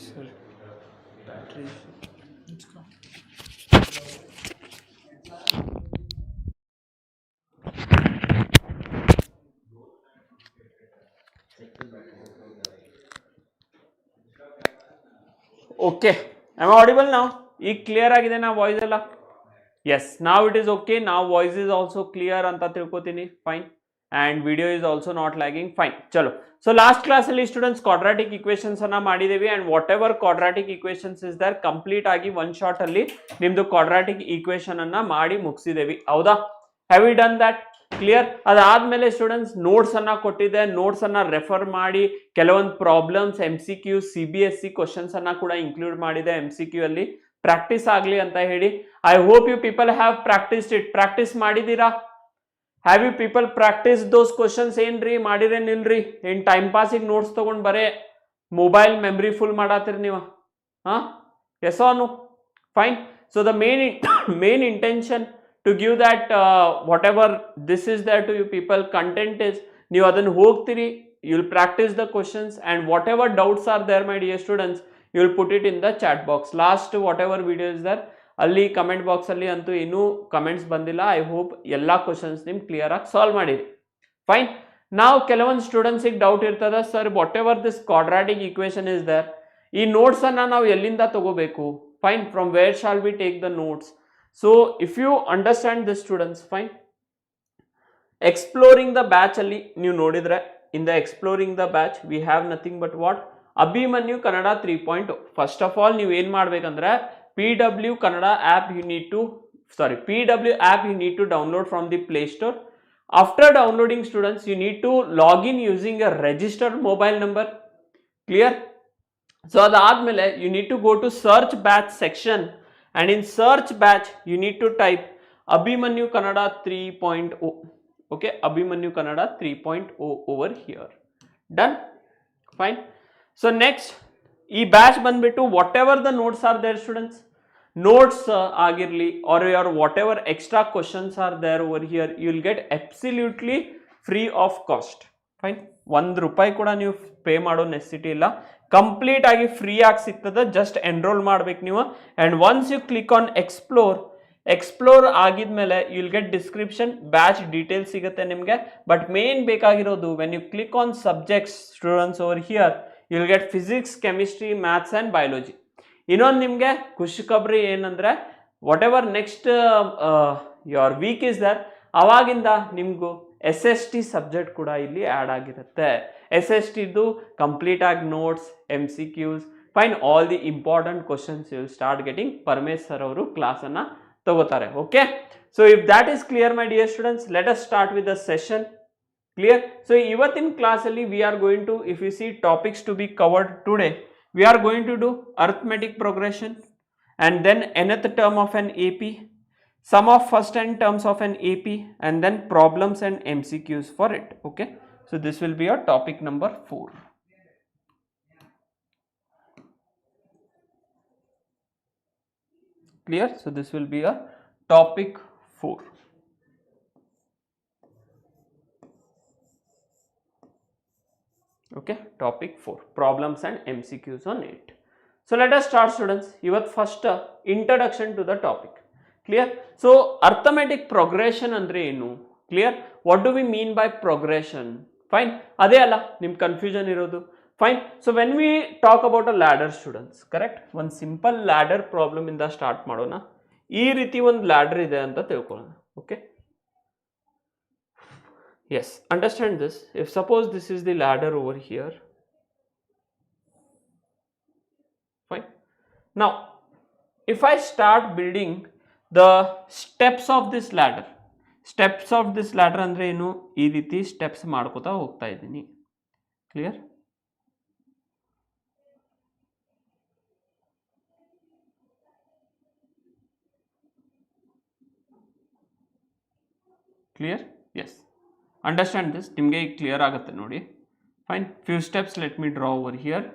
Sir, battery. Let's go. Okay, am I audible now? ಈಗ clear ಆಗಿದೆ ನಾ voice ಎಲ್ಲ? Yes, now it is okay. Now voice is also clear ಅಂತ ತಿಳ್ಕೊತೀನಿ. Fine. And video is also not lagging. Fine. ಚಲೋ. So last class ಅಲ್ಲಿ students quadratic equations ಅನ್ನ ಮಾಡಿದೇವಿ and whatever quadratic equations is there complete ಆಗಿ one shot ಅಲ್ಲಿ ನಿಮ್ದು quadratic equation ಅನ್ನ ಮಾಡಿ ಮುಗಿಸಿದೇವಿ. ಹೌದಾ? Have you done that? Clear. ಅದಾದ್ಮೇಲೆ ಸ್ಟೂಡೆಂಟ್ಸ್ ನೋಟ್ಸ್ ಅನ್ನ ಕೊಟ್ಟಿದ್ದೆ, ನೋಟ್ಸ್ ಅನ್ನ ರೆಫರ್ ಮಾಡಿ ಕೆಲವೊಂದು ಪ್ರಾಬ್ಲಮ್ಸ್ MCQ CBSE ಕ್ವಶನ್ಸ್ ಅನ್ನ ಕೂಡ ಇನ್ಕ್ಲೂಡ್ ಮಾಡಿದೆ MCQ ಅಲ್ಲಿ ಪ್ರಾಕ್ಟೀಸ್ ಆಗಲಿ ಅಂತ ಹೇಳಿ. I hope you people have practised it. Practice ಮಾಡಿದೀರಾ? Have you people practise those questions? ಏನ್ರಿ ಮಾಡಿರೇನಿಲ್ರಿ? ಏನ್ ಟೈಮ್ ಪಾಸಿಗೆ ನೋಟ್ಸ್ ತಗೊಂಡ್ ಬರೇ ಮೊಬೈಲ್ ಮೆಮ್ರಿ ಫುಲ್ ಮಾಡತ್ತೀರಿ ನೀವು? ಹಾ, yes or no? Fine. So the main intention to give that whatever this is there to you people, content is ನೀವು ಅದನ್ನು ಹೋಗ್ತೀರಿ, you will practice the questions and whatever doubts are there my dear students, you will put it in the chat box. Last whatever video is there ಅಲ್ಲಿ comment box ಅಲ್ಲಿ ಅಂತೂ ಇನ್ನೂ comments ಬಂದಿಲ್ಲ. I hope ಎಲ್ಲ questions ನಿಮ್ clear ಆಗಿ solve ಮಾಡಿರಿ. Fine. ನಾವು ಕೆಲವೊಂದು ಸ್ಟೂಡೆಂಟ್ಸಿಗೆ ಡೌಟ್ ಇರ್ತದ, sir whatever this quadratic equation is there, ಈ ನೋಟ್ಸ್ ಅನ್ನ ನಾವು ಎಲ್ಲಿಂದ ತಗೋಬೇಕು? Fine. From where shall we take the notes? So if you understand this students, fine. Exploring the batch alli ನೀವು ನೋಡಿದ್ರೆ, in the exploring the batch we have nothing but what? Abhimanyu Kannada 3.0. First of all ನೀವು ಏನು ಮಾಡಬೇಕಂದ್ರೆ PW Kannada app you need to PW app you need to download from the Play Store. After downloading students, you need to log in using a registered mobile number. Clear? So ಅದಾದ್ಮೇಲೆ you need to go to search batch section. And in search batch, you need to type Abhimanyu Kannada 3.0. Okay, Abhimanyu Kannada 3.0 over here. Done? Fine. So next, e batch banbitu whatever the notes are there students, notes agirli or your whatever extra questions are there over here, you will get absolutely free of cost. Fine. 1 ರೂಪಾಯಿ ಕೂಡ ನೀವು pay ಮಾಡೋ necessity ಇಲ್ಲ, complete ಆಗಿ free ಆಗಿ ಸಿಗ್ತದೆ. Just enrol ಮಾಡ್ಬೇಕು ನೀವು. And once you click on explore ಆಗಿದ್ಮೇಲೆ you will get description, batch details ಸಿಗುತ್ತೆ ನಿಮಗೆ. ಬಟ್ ಮೇನ್ ಬೇಕಾಗಿರೋದು when you click on subjects students over here, you will get physics, chemistry, maths and biology. ಇನ್ನೊಂದು ನಿಮಗೆ ಖುಷಿ ಖಬರಿ ಏನಂದರೆ, whatever next your week is there, ಅವಾಗಿಂದ ನಿಮಗೂ SST ಸಬ್ಜೆಕ್ಟ್ ಕೂಡ ಇಲ್ಲಿ ಆ್ಯಡ್ ಆಗಿರುತ್ತೆ. SSTದು ಕಂಪ್ಲೀಟ್ ಆಗಿ notes, MCQs, fine, all the important questions you will start getting. Paramesh sir ಅವರು ಕ್ಲಾಸನ್ನು ತಗೋತಾರೆ. Okay, so if that is clear my dear students, let us start with the session. Clear? So ಇವತ್ತಿನ ಕ್ಲಾಸಲ್ಲಿ we are going to, if you see topics to be covered today, we are going to do arithmetic progression and then nth term of an AP, sum of first n terms of an AP, and then problems and MCQs for it. Okay, so this will be your topic number 4. Clear? So this will be a topic 4. Okay, topic 4, problems and MCQs on it. So let us start students. Ivat first introduction to the topic. Clear? So arithmetic progression andre enu? Clear? What do we mean by progression? Fine. Ade alla nim confusion irodu. Fine. So when we talk about a ladder students, correct? One simple ladder problem inda start madona. Ee riti one ladder ide anta tilkolona. Okay? Yes, understand this. If suppose this is the ladder over here. Fine. Now, if I start building the steps of this ladder ಅಂದ್ರೆ ಏನು? ಈ ರೀತಿ steps ಮಾಡ್ಕೋತಾ ಹೋಗ್ತಾ ಇದ್ದೀನಿ. Clear? Clear? Yes, understand this. ನಿಮಗೆ clear ಆಗುತ್ತೆ ನೋಡಿ. Fine. Few steps let me draw over here.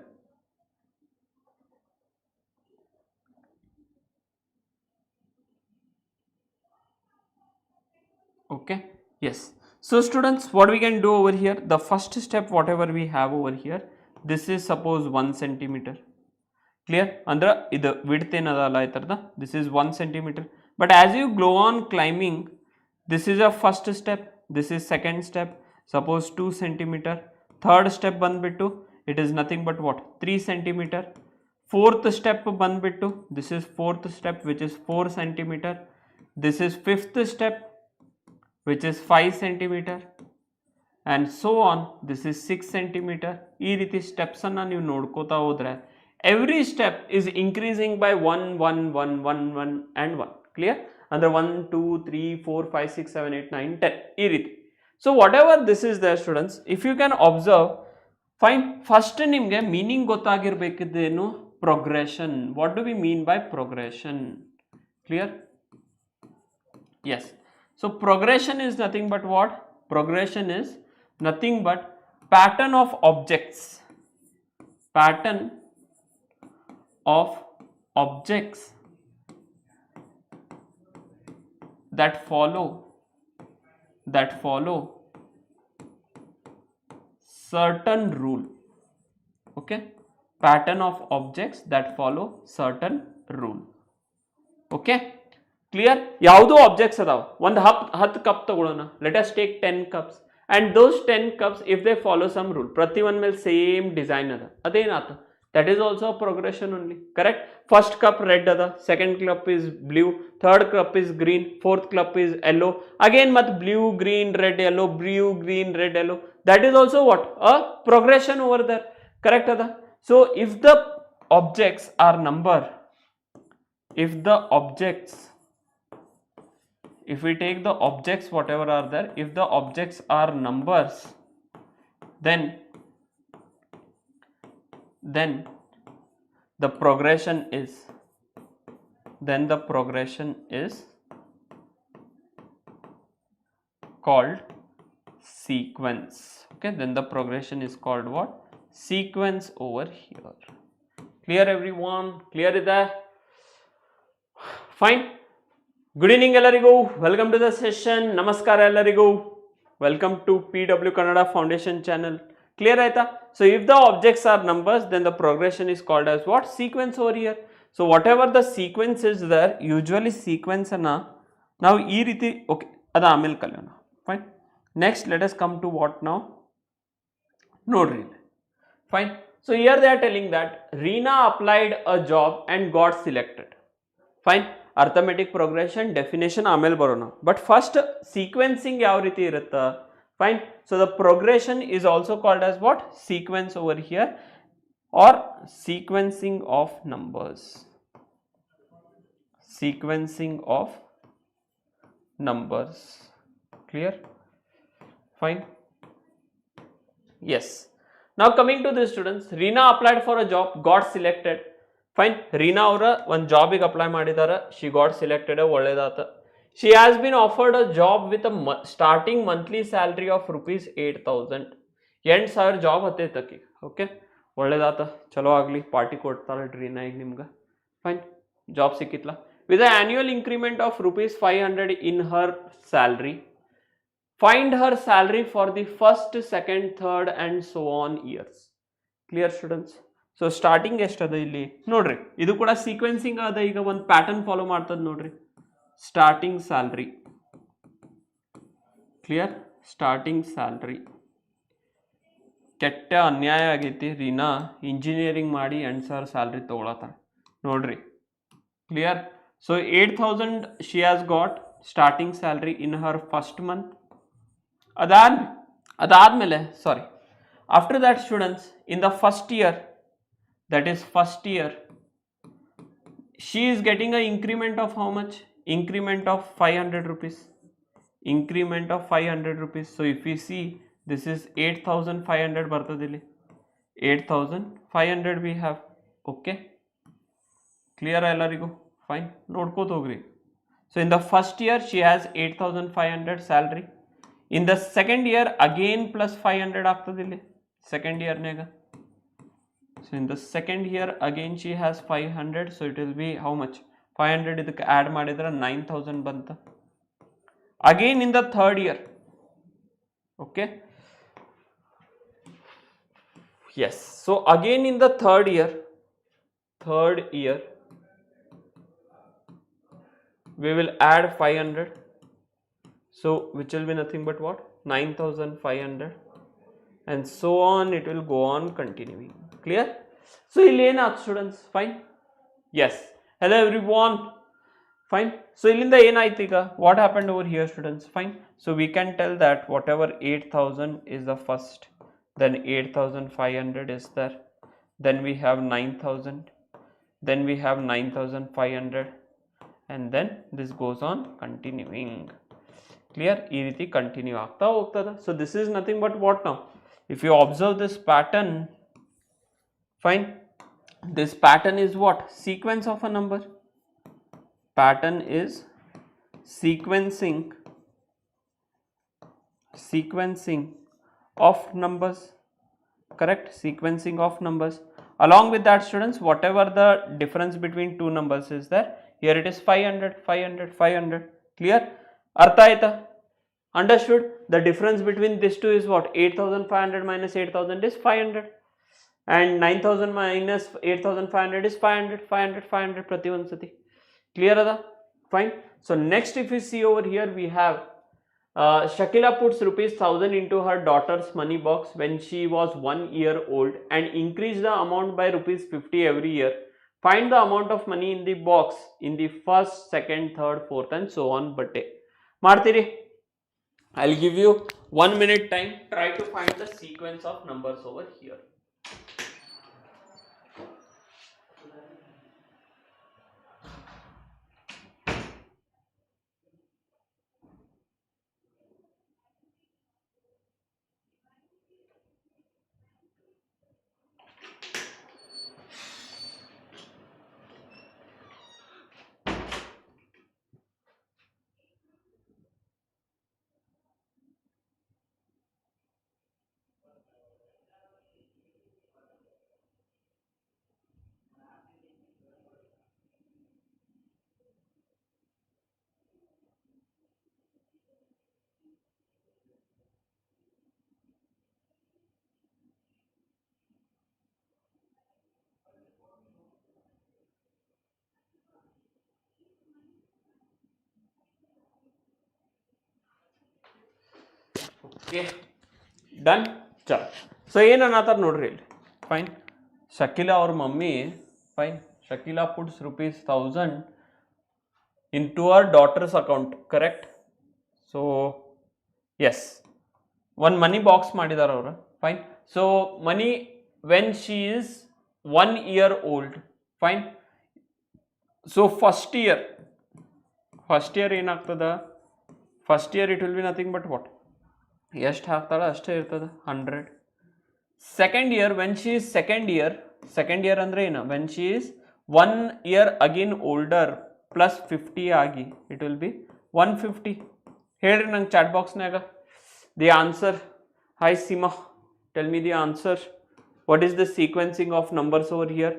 Okay, yes. So students, what we can do over here, the first step whatever we have over here, this is suppose 1 centimeter. Clear ಅಂದ್ರೆ ಇದು width ಏನದಲ್ಲ ಈ ಥರದ this is 1 centimeter. But as you go on climbing this is a first step, this is second step, suppose 2 centimeter. Third step ಬಂದ್ಬಿಟ್ಟು it is nothing but what 3 centimeter. Fourth step ಬಂದ್ಬಿಟ್ಟು this is fourth step which is 4 centimeter. This is fifth step which is 5 centimeter. And so on this is 6 centimeter. ಈ ರೀತಿ ಸ್ಟೆಪ್ಸನ್ನು ನೀವು ನೋಡ್ಕೋತಾ ಹೋದರೆ every step is increasing by 1 1 1 1 1 and 1. Clear? Under 1 2 3 4 5 6 7 8 9 10 ಈ ರೀತಿ. So whatever this is there students, if you can observe, fine, first ನಿಮಗೆ meaning ಗೊತ್ತಾಗಿರ್ಬೇಕಿದ್ದೇನು progression. What do we mean by progression? Clear? Yes. So progression is nothing but what? Progression is nothing but pattern of objects. Pattern of objects that follow certain rule. Okay, pattern of objects that follow certain rule. Okay, clear? ಯಾವುದು objects ಅದಾವ ಒಂದು 10 cup ತಗೊಳ್ಳೋಣ. Let us take 10 cups and those 10 cups if they follow some rule, ಪ್ರತಿ ಒಂದ್ ಮೇಲೆ same design ಅದ, ಅದೇನಾತ? That is also a progression only, correct? First cup red ada, second cup is blue, third cup is green, fourth cup is yellow, again mat blue green red yellow, blue green red yellow. That is also what? A progression over there, correct ada? So if the objects are number, if we take the objects whatever are there, if the objects are numbers, then the progression is called sequence. Okay, then the progression is called what? Sequence over here. Clear everyone? Clear ida? Fine. Good evening ellarigu, welcome to the session. Namaskara ellarigu, welcome to PW Kannada Foundation channel. Clear aita? So if the objects are numbers, then the progression is called as what? Sequence over here. So whatever the sequence is there, usually sequence anna now ee riti, okay, ada amel kalyona. Fine. Next let us come to what now? Nodri. Fine. So here they are telling that Reena applied a job and got selected. Fine. Arithmetic progression definition amel barona. But first sequencing yav riti irutta? Fine. So the progression is also called as what? Sequence over here, or sequencing of numbers. Sequencing of numbers. Clear? Fine. Yes. Now coming to this students, Reena applied for a job, got selected. Fine. Reena avara one job ಗೆ apply ಮಾಡಿದಾರೆ, she got selected, ಒಳ್ಳೆದಾತ. She has been offered a job with a starting monthly salary of rupees 8,000. 8,000 job ಹತ್ತೈತಕ್ಕಿ. Okay, ಒಳ್ಳೇದಾತ, ಚಲೋ ಆಗಲಿ, party ಕೊಡ್ತಾಳೆ ರೀನಾ ಈಗ ನಿಮ್ಗೆ. Fine, job ಸಿಕ್ಕಿತ್ಲ with a annual increment of rupees 500 in her salary. Find her salary for the first, second, third and so on years. Clear students? So starting ಎಷ್ಟದ ಇಲ್ಲಿ ನೋಡ್ರಿ, ಇದು ಕೂಡ ಸೀಕ್ವೆನ್ಸಿಂಗ್ ಅದ. ಈಗ ಒಂದು ಪ್ಯಾಟರ್ನ್ ಫಾಲೋ ಮಾಡ್ತದ ನೋಡ್ರಿ. Starting salary, clear? Starting salary ಕೆಟ್ಟ ಅನ್ಯಾಯ ಆಗೈತಿ. ರೀನಾ ಇಂಜಿನಿಯರಿಂಗ್ ಮಾಡಿ 8,000 ಸ್ಯಾಲ್ರಿ ತೊಗೊಳತ್ತಾಳೆ ನೋಡ್ರಿ. Clear? So 8,000 she has got starting salary in her first month. ಅದಾದ್ಮೇಲೆ sorry, after that students in the first year, that is first year, she is getting a increment of how much? Increment of 500 rupees. Increment of 500 rupees. So if we see, this is 8,500 ಬರ್ತದಿಲ್ಲಿ. 8,500 we have. Okay, clear ಎಲ್ಲರಿಗೂ? Fine, ನೋಡ್ಕೋತ ಹೋಗ್ರಿ. So in the first year she has 8,500 salary. In the second year again plus 500 ಆಗ್ತದಿಲ್ಲಿ second year ನಾಗ. So in the second year again she has 500, so it will be how much? 500 ಇದಕ್ಕೆ add ಮಾಡಿದ್ರೆ 9,000 ಬಂತ. Again in the third year, okay, yes, so again in the third year third year we will add 500, so which will be nothing but what, 9500, and so on it will go on continuing. Clear? So ಇಲ್ಲಿ ಏನಾಯ್ತು students? Fine. Yes. Hello everyone. Fine. So ಇಲ್ಲಿಂದ ಏನಾಯ್ತು ಈಗ? What happened over here students? Fine. So we can tell that whatever 8000 is the first, then 8500 is there, then we have 9000, then we have 9500, and then this goes on continuing. Clear? ಈ ರೀತಿ continue ಆಗ್ತಾ ಹೋಗ್ತದೆ. So this is nothing but what now? If you observe this pattern, fine, this pattern is what? Sequence of a number. Pattern is sequencing of numbers, correct? Sequencing of numbers. Along with that students, whatever the difference between two numbers is there, here it is 500, 500, 500. Clear? Artha aita? Understood? The difference between these two is what? 8500 minus 8000 is 500, and 9000 minus 8500 is 500, 500, 500 prati one sati. Clear ada? Fine. So next if you see over here, we have Shakila puts rupees 1000 into her daughter's money box when she was 1 year old and increased the amount by rupees 50 every year. Find the amount of money in the box in the first, second, third, fourth and so on birthday. Martiri, I'll give you 1 minute time. Try to find the sequence of numbers over here. Okay, done. Chal. So ಏನು ಅನ್ನತ್ತಾರ ನೋಡ್ರಿ ಇಲ್ಲಿ. Fine. Shakila ಅವ್ರ mummy, fine, Shakila puts rupees 1000 into her daughter's account, correct? So yes, one money box ಮಾಡಿದಾರ ಅವರು. Fine. So money when she is 1 year old. Fine. So first year ಏನಾಗ್ತದ? First year it will be nothing but what? ಎಷ್ಟು ಹಾಕ್ತಾಳೆ ಅಷ್ಟೇ ಇರ್ತದೆ, 100. Second year, when she is second year ಅಂದರೆ ಏನು? When she is 1 year again older plus 50 ಆಗಿ it will be 150. ಹೇಳ್ರಿ ನಂಗೆ chat ಬಾಕ್ಸ್ನಾಗ the answer. Hi Seema, tell me the answer. What is the sequencing of numbers over here?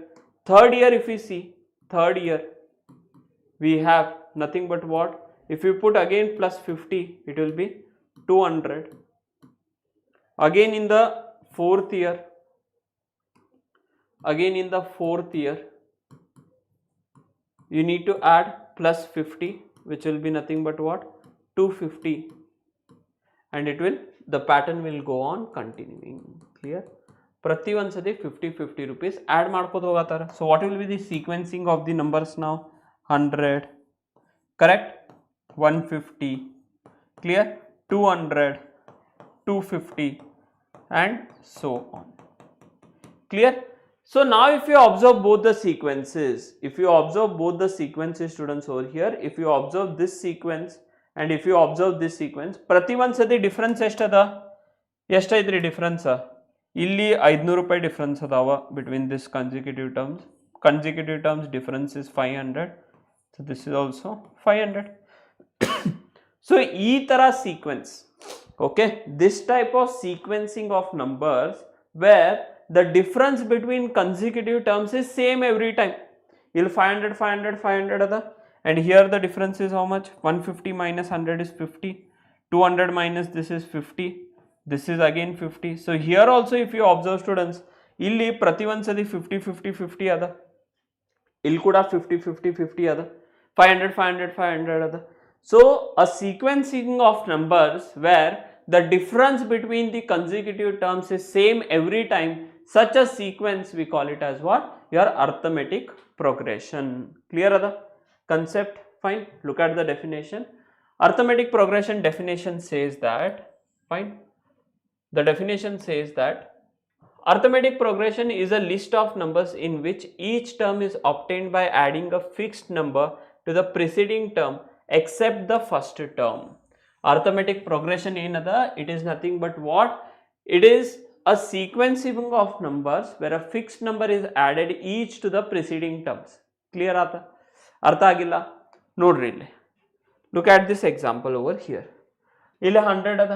Third year, if you see third year we have nothing but what? If you put again plus 50, it will be 200. Again in the fourth year, you need to add plus 50, which will be nothing but what? 250, and the pattern will go on continuing. Clear? ಪ್ರತಿ ಒಂದು ಸತಿ 50 rupees add ಮಾಡ್ಕೋತ ಹೋಗತ್ತಾರ. So what will be the sequencing of the numbers now? 100, correct? 150, clear? 200, 250 and so on. Clear? So now if you observe both the sequences, students over here, if you observe this sequence and if you observe this sequence, ಪ್ರತಿ ಒಂದು ಸತಿ difference ಎಷ್ಟದ? ಎಷ್ಟೈತ್ರಿ difference? ಇಲ್ಲಿ 500 ರೂಪಾಯಿ difference ಅದಾವ between this consecutive terms difference is 500. So this is also 500. So ಈ ತರ sequence, okay, this type of sequencing of numbers where the difference between consecutive terms is same every time. You'll 500 ada, and here the difference is how much? 150 minus 100 is 50, 200 minus this is 50, this is again 50. So here also if you observe students, illi prati one sadi 50 ada. ಇಲ್ಲಿ ಕೂಡ 50 50 50 ಅದ, 500 500 500 ಅದ. So a sequencing of numbers where the difference between the consecutive terms is same every time, such a sequence we call it as what? Your arithmetic progression. Clear ada concept? Fine. Look at the definition. Arithmetic progression definition says that, fine, the definition says that arithmetic progression is a list of numbers in which each term is obtained by adding a fixed number to the preceding term except the first term. Arithmetic progression ಏನದ, it is nothing but what? It is a sequencing of numbers where a fixed number is added each to the preceding terms. Clear ಆತ? ಅರ್ಥ ಆಗಿಲ್ಲ ನೋಡ್ರಿ ಇಲ್ಲಿ. Look at this example over here. ಇಲ್ಲಿ 100 ಅದ,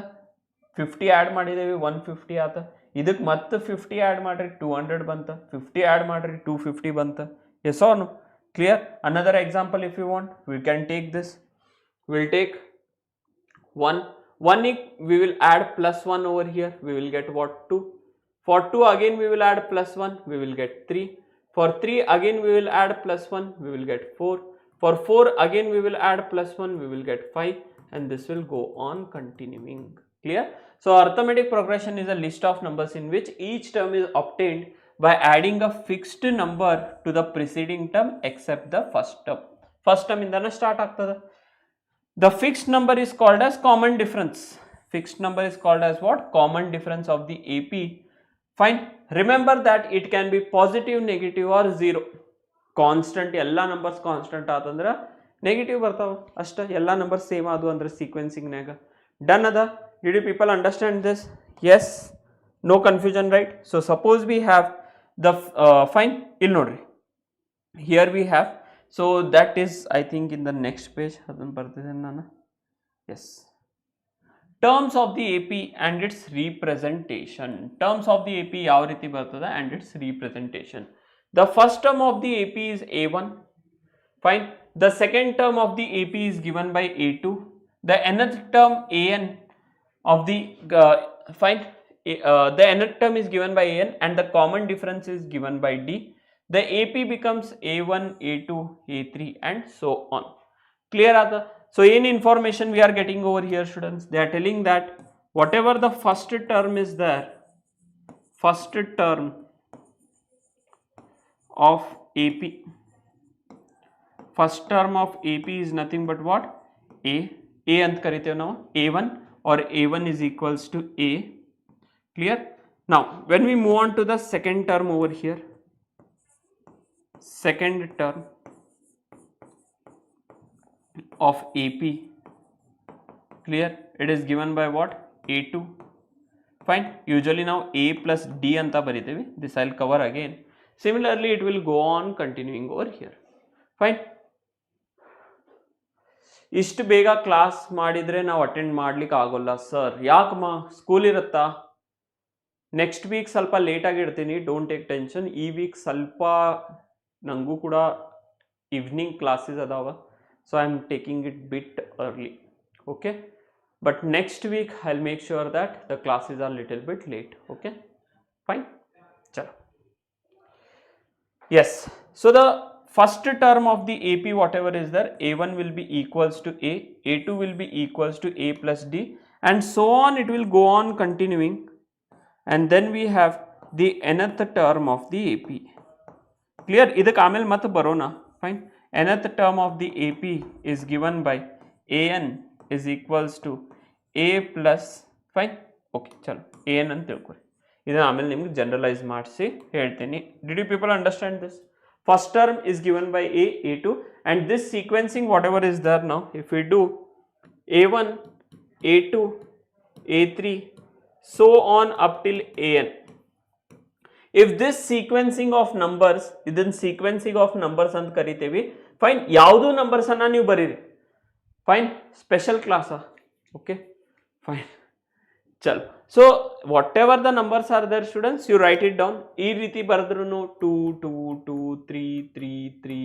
50 add ಮಾಡಿದೇವಿ 150 ಆತ, ಇದಕ್ಕೆ ಮತ್ತೆ 50 ಆ್ಯಡ್ ಮಾಡ್ರಿ 200 ಬಂತ, 50 ಆ್ಯಡ್ ಮಾಡ್ರಿ 250 ಬಂತ. Yes or no? Clear? Another example if you want, we can take this. We'll take 1 we will add plus 1 over here, we will get what? 2. For 2 again we will add plus 1, we will get 3. For 3 again we will add plus 1, we will get 4. For 4 again we will add plus 1, we will get 5, and this will go on continuing. Clear? So arithmetic progression is a list of numbers in which each term is obtained by adding a fixed number to the preceding term except the first term. First term indana start ಆಗ್ತದ. The fixed number is called as common difference. Fixed number is called as what? Common difference of the AP. Fine. Remember that it can be positive, negative or 0. Constant, ಎಲ್ಲ numbers constant ಆತಂದ್ರ negative ಬರ್ತಾವ ಅಷ್ಟ, ಎಲ್ಲ numbers same ಆದು ಅಂದ್ರೆ sequencing ನಾಗ. Done ada? Did you people understand this? Yes? No confusion, right? So suppose we have the fine, ಇಲ್ಲಿ ನೋಡ್ರಿ, here we have, so that is I think in the next page ಅದನ್ನು ಬರ್ತಿದ್ದೇನೆ ನಾನು. Yes, terms of the AP and its representation. Terms of the AP ಯಾವ ರೀತಿ ಬರ್ತದೆ and its representation. The first term of the AP is A1. Fine. The second term of the AP is given by A2. The nth term AN of the fine. The nth term is given by AN and the common difference is given by D. The AP becomes A1, A2, A3 and so on. Clear ada? So any information we are getting over here, students, they are telling that whatever the first term is there, first term of AP, first term of AP is nothing but what? A ant kariteve now, A1 or A1 is equals to A. Clear? Now when we move on to the second term over here, second term of AP, clear, it is given by what? A2. Fine. Usually now A plus D anta baritevi, this I'll cover again. Similarly it will go on continuing over here. Fine. ಇಷ್ಟು ಬೇಗ class ಮಾಡಿದರೆ ನಾವು attend ಮಾಡ್ಲಿಕ್ಕೆ ಆಗೋಲ್ಲ sir. ಯಾಕಮ್ಮ? School ಇರುತ್ತಾ? Next week ಸ್ವಲ್ಪ ಲೇಟಾಗಿ ಇಡ್ತೀನಿ, ಡೋಂಟ್ ಟೇಕ್ ಟೆನ್ಷನ್. ಈ ವೀಕ್ ಸ್ವಲ್ಪ ನನಗೂ ಕೂಡ ಈವ್ನಿಂಗ್ ಕ್ಲಾಸಸ್ ಅದಾವ, so I am taking it bit early. Okay, but next week I will make sure that the classes are little bit late. Okay, fine. ಚಲೋ. Yes, so the first term of the AP whatever is there, A1 will be equals to A, A2 will be equals to A plus D and so on, it will go on continuing, and then we have the nth term of the AP. Clear? ಇದಕ್ಕೆ ಆಮೇಲೆ ಮತ್ತೆ ಬರೋಣ. Fine. Nth term of the AP is given by AN is equals to A plus, fine. Okay, ಚಲೋ, AN ಅಂತ ತಿಳ್ಕೊರಿ. ಇದನ್ನ ಆಮೇಲೆ ನಿಮ್ಗೆ generalise ಮಾಡಿಸಿ ಹೇಳ್ತೀನಿ. Did you people understand this? First term is given by A, A2 and this sequencing whatever is there now, if we do A1, A2, A3 so on up till AN, if this sequencing of numbers, ಇದನ್ನ sequencing of numbers ಅಂತ ಕರಿತೇವಿ. Fine. ಯಾವುದು numbers ಅನ್ನ ನೀವು ಬರೀರಿ. Fine. Special ಕ್ಲಾಸಾ? Okay, fine. ಚಲೋ. So whatever the numbers are there, students, you write it down. ಈ ರೀತಿ ಬರೆದ್ರು 2 2 2 3 3 3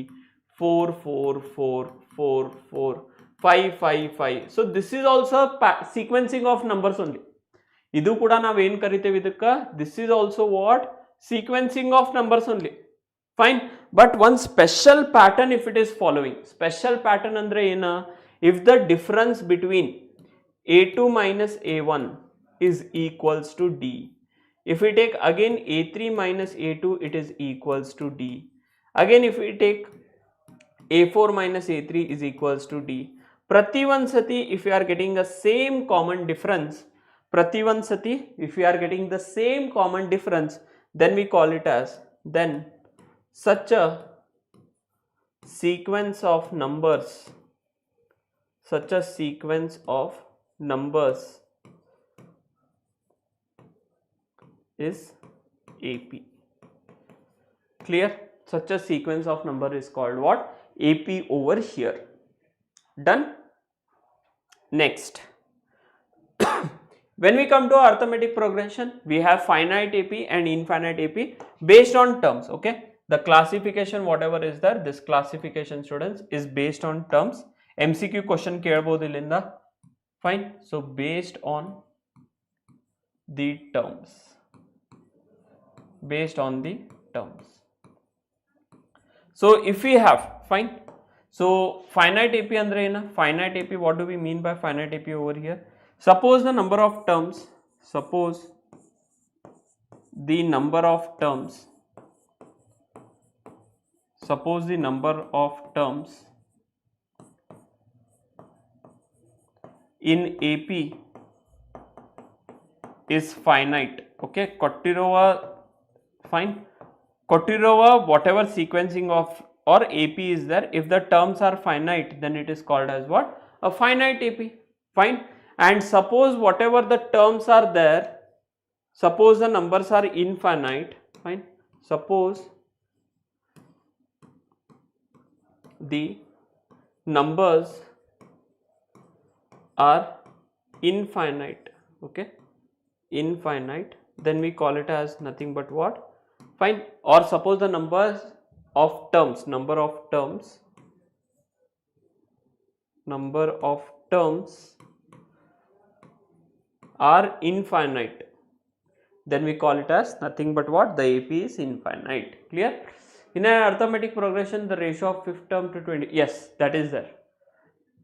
4 4 4 4 4 5 5 5. So this is also sequencing of numbers only. ಇದು ಕೂಡ ನಾವು ಏನು ಕರಿತೇವೆ ಇದಕ್ಕೆ? This is also what? Sequencing of numbers only. fine. But one special pattern if it is following, special pattern andre ena, if the difference between a2 minus a1 is equals to d, if we take again a3 minus a2 it is equals to d, again if we take a4 minus a3 is equals to d. Prati one sati if you are getting the same common difference, prati one sati if we are getting the same common difference, then we call it as, then such a sequence of numbers, such a sequence of numbers is AP. Clear? Such a sequence of number is called what? AP over here. Done? Next. When we come to arithmetic progression, we have finite AP and infinite AP based on terms. Okay, the classification whatever is there, this classification students is based on terms. MCQ question ಕೇಳಬಹುದು ಇಲ್ಲಿಂದ. Fine. So based on the terms, based on the terms. So if we have, fine. So finite AP andre ena? Finite AP, what do we mean by finite AP over here? Suppose the number of terms, suppose the number of terms, suppose the number of terms in AP is finite. Okay, ಕೊಟ್ಟಿರುವ, fine, ಕೊಟ್ಟಿರುವ whatever sequencing of or AP is there, if the terms are finite then it is called as what? A finite AP. Fine. And suppose whatever the terms are there, suppose the numbers are infinite, fine, suppose the numbers are infinite, okay, infinite, then we call it as nothing but what? Fine. Or suppose the numbers of terms, number of terms are infinite, then we call it as nothing but what? The AP is infinite. Clear? In an arithmetic progression, the ratio of fifth term to 20, yes, that is there.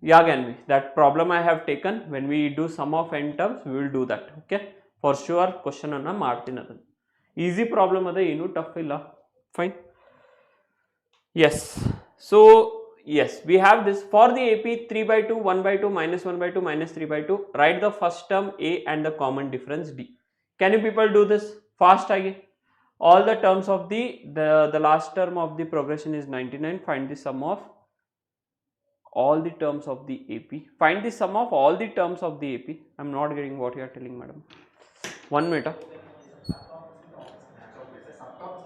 Again, that problem I have taken, when we do sum of n terms we will do that. Okay, for sure question anna ಮಾಡ್ತೀನಿ ಅದನ್ನ. Easy problem ಅದ, ಏನು tough ಇಲ್ಲ. Fine. Yes, so yes, we have this for the AP 3 by 2, 1 by 2, minus 1 by 2, minus 3 by 2. Write the first term A and the common difference D. Can you people do this fast again? All the terms of the last term of the progression is 99. Find the sum of all the terms of the AP. Find the sum of all the terms of the AP. I'm not getting what you are telling, madam. 1 minute.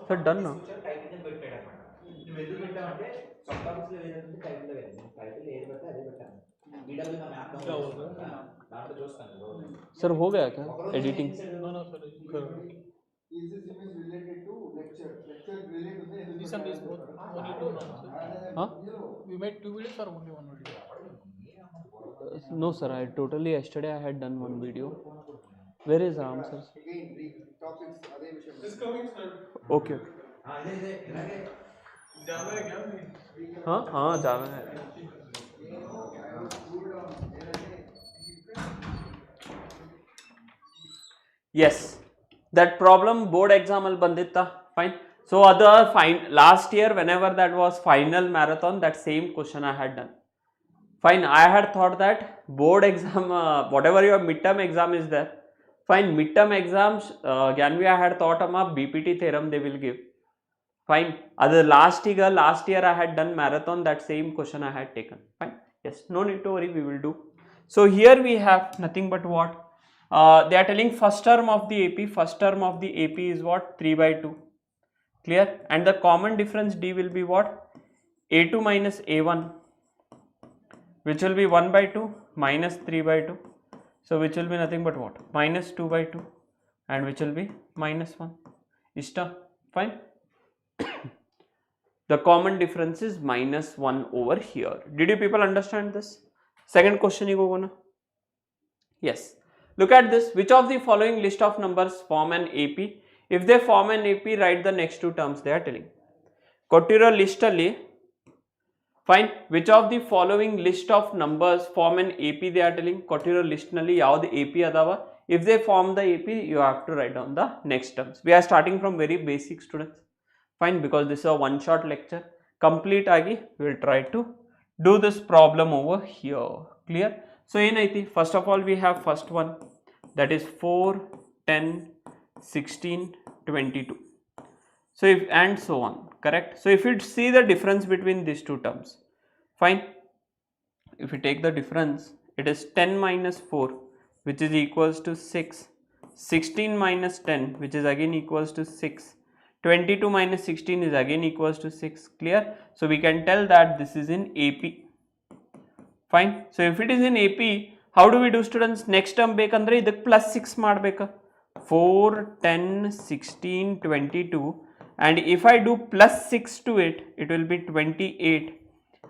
Sir, done now. Sir हो गया क्या editing? Is this image related to lecture? Lecture related to this and this both only two now, sir. Huh? We made 2 videos or only 1 video? No sir, I totally yesterday I had done one video. Where is Ram sir? again topics adhe vishayam This coming sir. Okay. जाना है क्या? हाँ हाँ जाना है. Yes, that problem board exam al banditta. Fine. So other fine last year whenever that was final marathon, that same question I had done. Fine. I had thought that board exam whatever your midterm exam is there. Fine. Midterm exams Gyanvi I had thought BPT theorem they will give. Fine. Other last year I had done marathon, that same question I had taken. Fine. Yes, no need to worry, we will do. So here we have nothing but what? They are telling first term of the AP. First term of the AP is what? 3 by 2. Clear? And the common difference D will be what? A2 minus A1, which will be 1 by 2 minus 3 by 2. So which will be nothing but what? Minus 2 by 2, and which will be minus 1. Ishta? Fine. The common difference is minus 1 over here. Did you people understand this? Second question you go na? Yes. Look at this. Which of the following list of numbers form an AP? If they form an AP, write the next two terms they are telling. ಕೊಟ್ಟಿರೋ ಲಿಸ್ಟಲ್ಲಿ fine which of the following list of numbers form an A P they are telling. ಕೊಟ್ಟಿರೋ ಲಿಸ್ಟ್ನಲ್ಲಿ ಯಾವ್ದು A P ಅದಾವ, if they form the A P you have to write down the next terms. We are starting from very basic students. Fine, because this is a one short lecture. Complete ಆಗಿ will try to do this problem over here. Clear? So ಏನೈತಿ, first of all we have first one, that is 4, 10, 16, 22. So if and so on, correct? So if you see the difference between these two terms, fine. If you take the difference, it is 10 minus 4, which is equals to 6, 16 minus 10, which is again equals to 6, 22 minus 16 is again equals to 6. Clear? So we can tell that this is in AP. Fine. So if it is in AP, how do we do students? Next term ಬೇಕಂದ್ರೆ ಇದಕ್ಕೆ plus 6 ಮಾಡಬೇಕು. 4, 10, 16, 22 and if I do plus 6 to it, it will be 28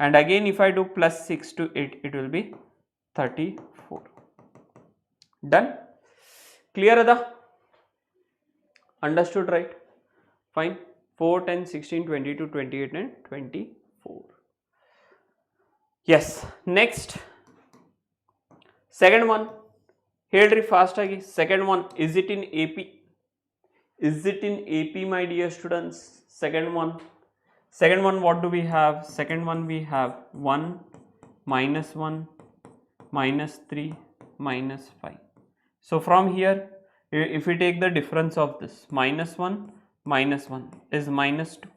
and again if I do plus 6 to it, it will be 34. Done? Clear ada? Understood, right? Fine. 4, 10, 16, 22, 28 and 24. Yes. Next. Second one, ಹೇಳ್ರಿ fast ಆಗಿ. Second one, is it in a P? Is it in a P my dear students? Second one, what do we have? Second one we have 1, minus 1, minus 3, minus 5. So from here, if we take the difference of this, minus 1 is minus 2,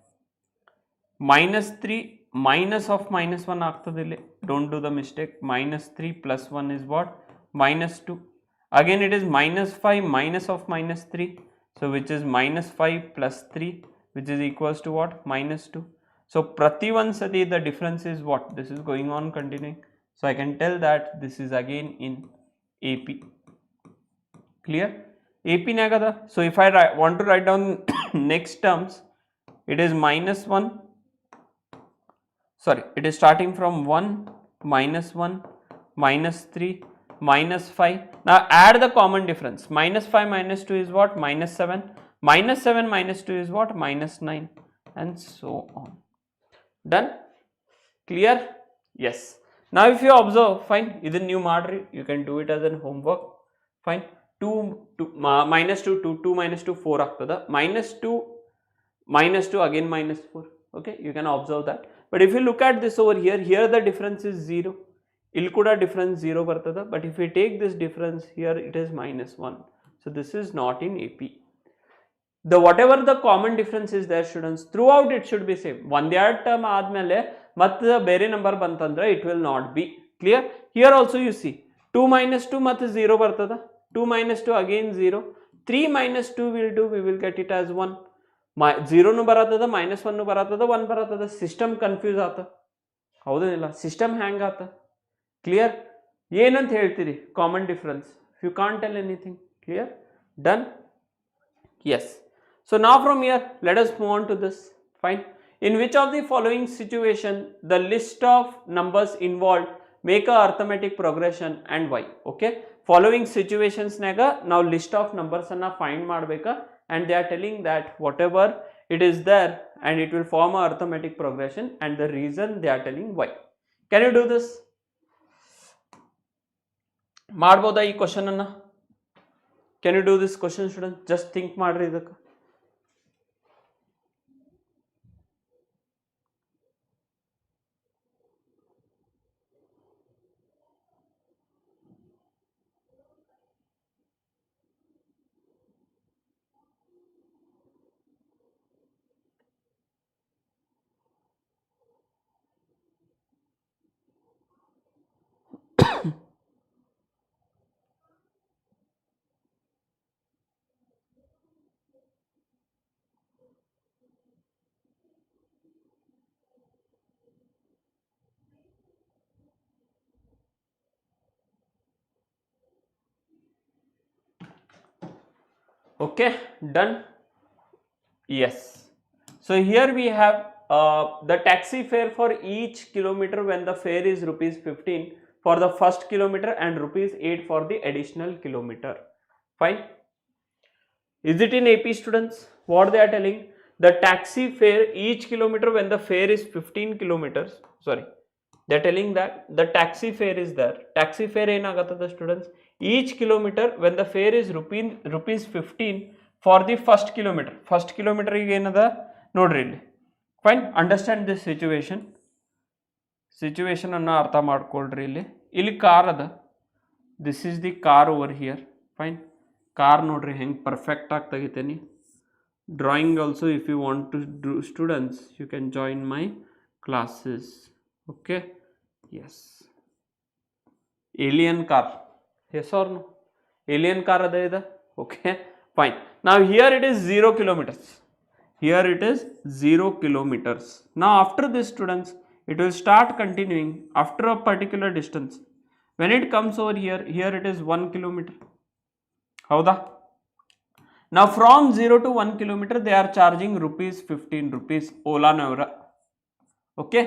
minus 3 minus of minus 1 ಆಗ್ತದಿಲ್ಲ, don't do the mistake. Minus 3 plus 1 is what? Minus 2. Again it is minus 5 minus of minus 3, so which is minus 5 plus 3, which is equals to what? Minus 2. So prati one sati the difference is what? This is going on continuing, so I can tell that this is again in AP. Clear? AP nagada. So if I want to write down next terms, it is minus 1, sorry, it is starting from 1, minus 1, minus 3, minus 5. Now add the common difference. Minus 5 minus 2 is what? Minus 7. Minus 7 minus 2 is what? Minus 9 and so on. Done? Clear? Yes. Now if you observe, fine, idin new madri, you can do it as an homework. Fine. 2 minus 2 2 minus 2 4 ಆಗ್ತದ. minus 2 again minus 4. Okay, you can observe that. But if you look at this over here, here the difference is 0. ಇಲ್ಲಿ ಕೂಡ difference 0 ಬರ್ತದ. But if we take this difference here, it is minus 1. So this is not in AP. The whatever the common difference is there, students, throughout it should be same. ಒಂದ್ ಎರಡು term ಆದ್ಮೇಲೆ ಮತ್ತೆ ಬೇರೆ number ಬಂತಂದ್ರೆ it will not be. Clear? Here also you see 2 minus 2 ಮತ್ತೆ 0 ಬರ್ತದ. 2 minus 2 again 0. 3 minus 2 will do, we will get it as 1. 0 ನು ಬರತ್ತದ, minus 1 ನು ಬರತ್ತದ, 1 ಬರತ್ತದ. ಸಿಸ್ಟಮ್ ಕನ್ಫ್ಯೂಸ್ ಆತ, ಹೌದೇನಿಲ್ಲ? ಸಿಸ್ಟಮ್ ಹ್ಯಾಂಗ್ ಆತ? ಕ್ಲಿಯರ್? ಏನಂತ ಹೇಳ್ತೀರಿ common difference? You can't tell anything. Clear? Done? Yes. So now from here let us move on to this. Fine. In which of the following situation the list of numbers involved make a arithmetic progression and why? Okay, following situations naga now list of numbers anna find ಮಾಡಬೇಕಾ, and they are telling that whatever it is there and it will form a arithmetic progression, and the reason they are telling why. Can you do this? ಮಾಡ್ಬೋದಾ ಈ question ಅನ್ನ? Can you do this question, student? Just think ಮಾಡ್ರಿ ಇದಕ್ಕೆ. Okay, done? Yes. So here we have the taxi fare for each kilometer when the fare is rupees 15 for the first kilometer and rupees 8 for the additional kilometer. Fine. Is it in AP, students? What they are telling? the taxi fare each kilometer when the fare is 15 kilometers, sorry, they're telling that the taxi fare is there. Taxi fare ಏನಾಗುತ್ತದೆ students, each kilometer when the fare is rupees 15 for the first kilometer ಈಗ ಏನದ ನೋಡ್ರಿ ಇಲ್ಲಿ. Fine, understand this situation ಅನ್ನ ಅರ್ಥ ಮಾಡ್ಕೊಳ್ರಿ. ಇಲ್ಲಿ car ಅದ, this is the car over here. Fine, car ನೋಡ್ರಿ ಹೆಂಗೆ ಪರ್ಫೆಕ್ಟ್ ಆಗಿ ತೆಗಿತೇನೆ. Drawing also, if you want to do students, you can join my classes. Okay, yes, alien car, yes or no, alien car ada ida. Okay, fine. Now here it is 0 kilometers, here it is 0 kilometers. Now after this students, it will start continuing after a particular distance. When it comes over here, here it is 1 kilometer. Howda? Now from 0 to 1 kilometer they are charging rupees 15 rupees. Ola Navra. Okay,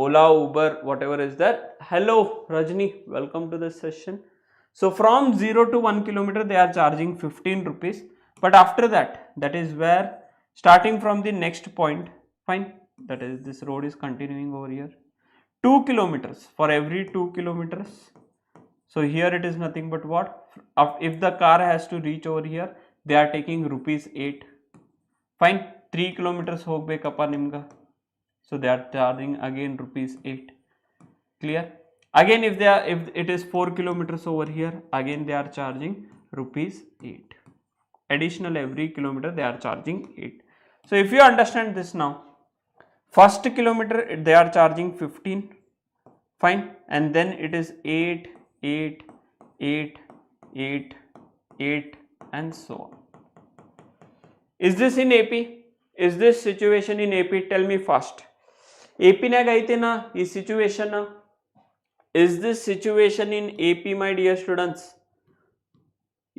Ola, Uber, whatever is there. Hello Rajni, welcome to this session. So from 0 to 1 kilometer they are charging 15 rupees. But after that, that is where starting from the next point, fine, that is this road is continuing over here. 2 kilometers, for every 2 kilometers. So here it is nothing but what? If the car has to reach over here, they are taking rupees 8. Fine, 3 kilometers ಹೋಗಬೇಕಪ್ಪ ನಿಮ್ಗೆ, so they are charging again rupees 8. Clear? Again if it is 4 kilometers over here, again they are charging rupees 8. Additional every kilometer they are charging 8. So if you understand this now, first kilometer they are charging 15. Fine, and then it is 8, 8, 8, 8, 8 and so on. Is this in AP? Is this situation in AP? Tell me fast. AP nag aite na ee situation na? Is this situation in AP, my dear students?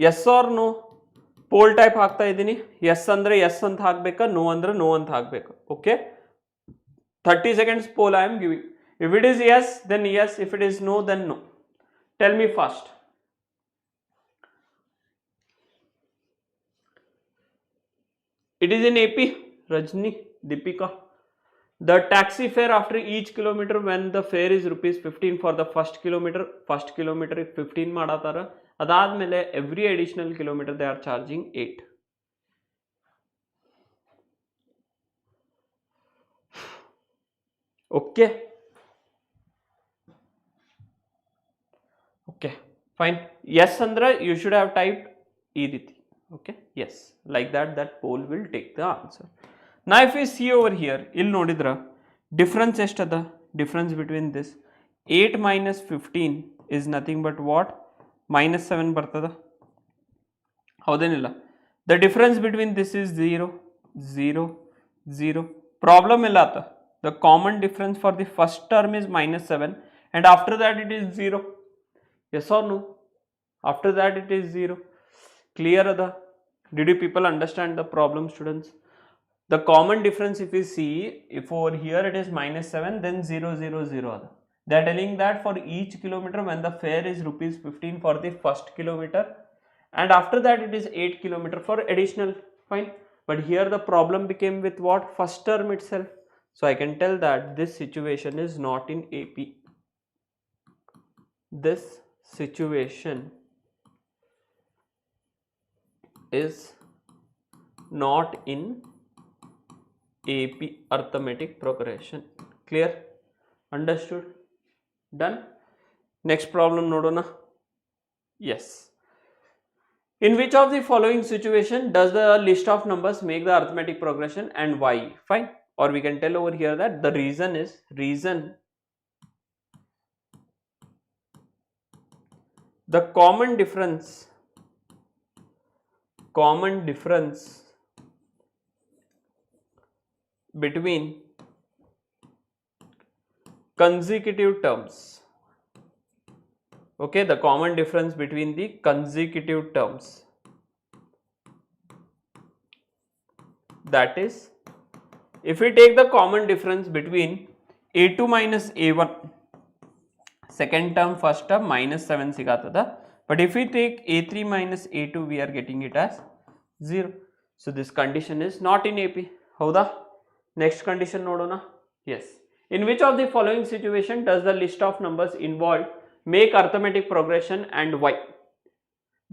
Yes or no? Poll type ಹಾಕ್ತಾ ಇದ್ದೀನಿ. Yes ಅಂದ್ರೆ yes ಅಂತ ಹಾಕಬೇಕಾ, no ಅಂದ್ರೆ no ಅಂತ ಹಾಕಬೇಕಾ. Okay, 30 seconds poll I am giving. If it is yes, then yes. If it is no, then no. Tell me fast. It is in AP, Rajni, Deepika. The taxi fare after each kilometer when the fare is rupees 15 for the first kilometer 15 ಮಾಡಾತಾರ. ಅದಾದ್ಮೇಲೆ every additional kilometer they are charging 8. Okay. Okay, fine. Yes andre you should have typed ee riti. Okay, yes, like that poll will take the answer. Now if we see over here, ಇಲ್ಲಿ ನೋಡಿದ್ರ difference ಎಷ್ಟದ? Difference between this 8 minus 15 is nothing but what? Minus 7 ಬರ್ತದ. ಹೌದೇನಿಲ್ಲ? The difference between this is 0, 0, 0. Problem ಇಲ್ಲ ಆತ. The common difference for the first term is minus 7 and after that it is 0. Yes or no? After that it is 0. Clear ada? Did you people understand the problem, students? The common difference, if you see, if over here it is minus 7, then 0, 0, 0 ada. They are telling that for each kilometer when the fare is rupees 15 for the first kilometer and after that it is 8 kilometer for additional. Fine, but here the problem became with what? First term itself. So I can tell that this situation is not in AP. This situation is not in AP, arithmetic progression. Clear? Understood? Done? Next problem nodona. Yes. In which of the following situation does the list of numbers make the arithmetic progression and why? Fine. Or we can tell over here that the reason is the common difference between consecutive terms. Okay, the common difference between the consecutive terms, that is, if we take the common difference between a2 minus a1, second term first term minus 7 sigatada, but if we take a3 minus a2 we are getting it as 0. So this condition is not in AP. ಹೌದಾ? Next condition ನೋಡೋಣ. Yes, in which of the following situation does the list of numbers involve make arithmetic progression and why?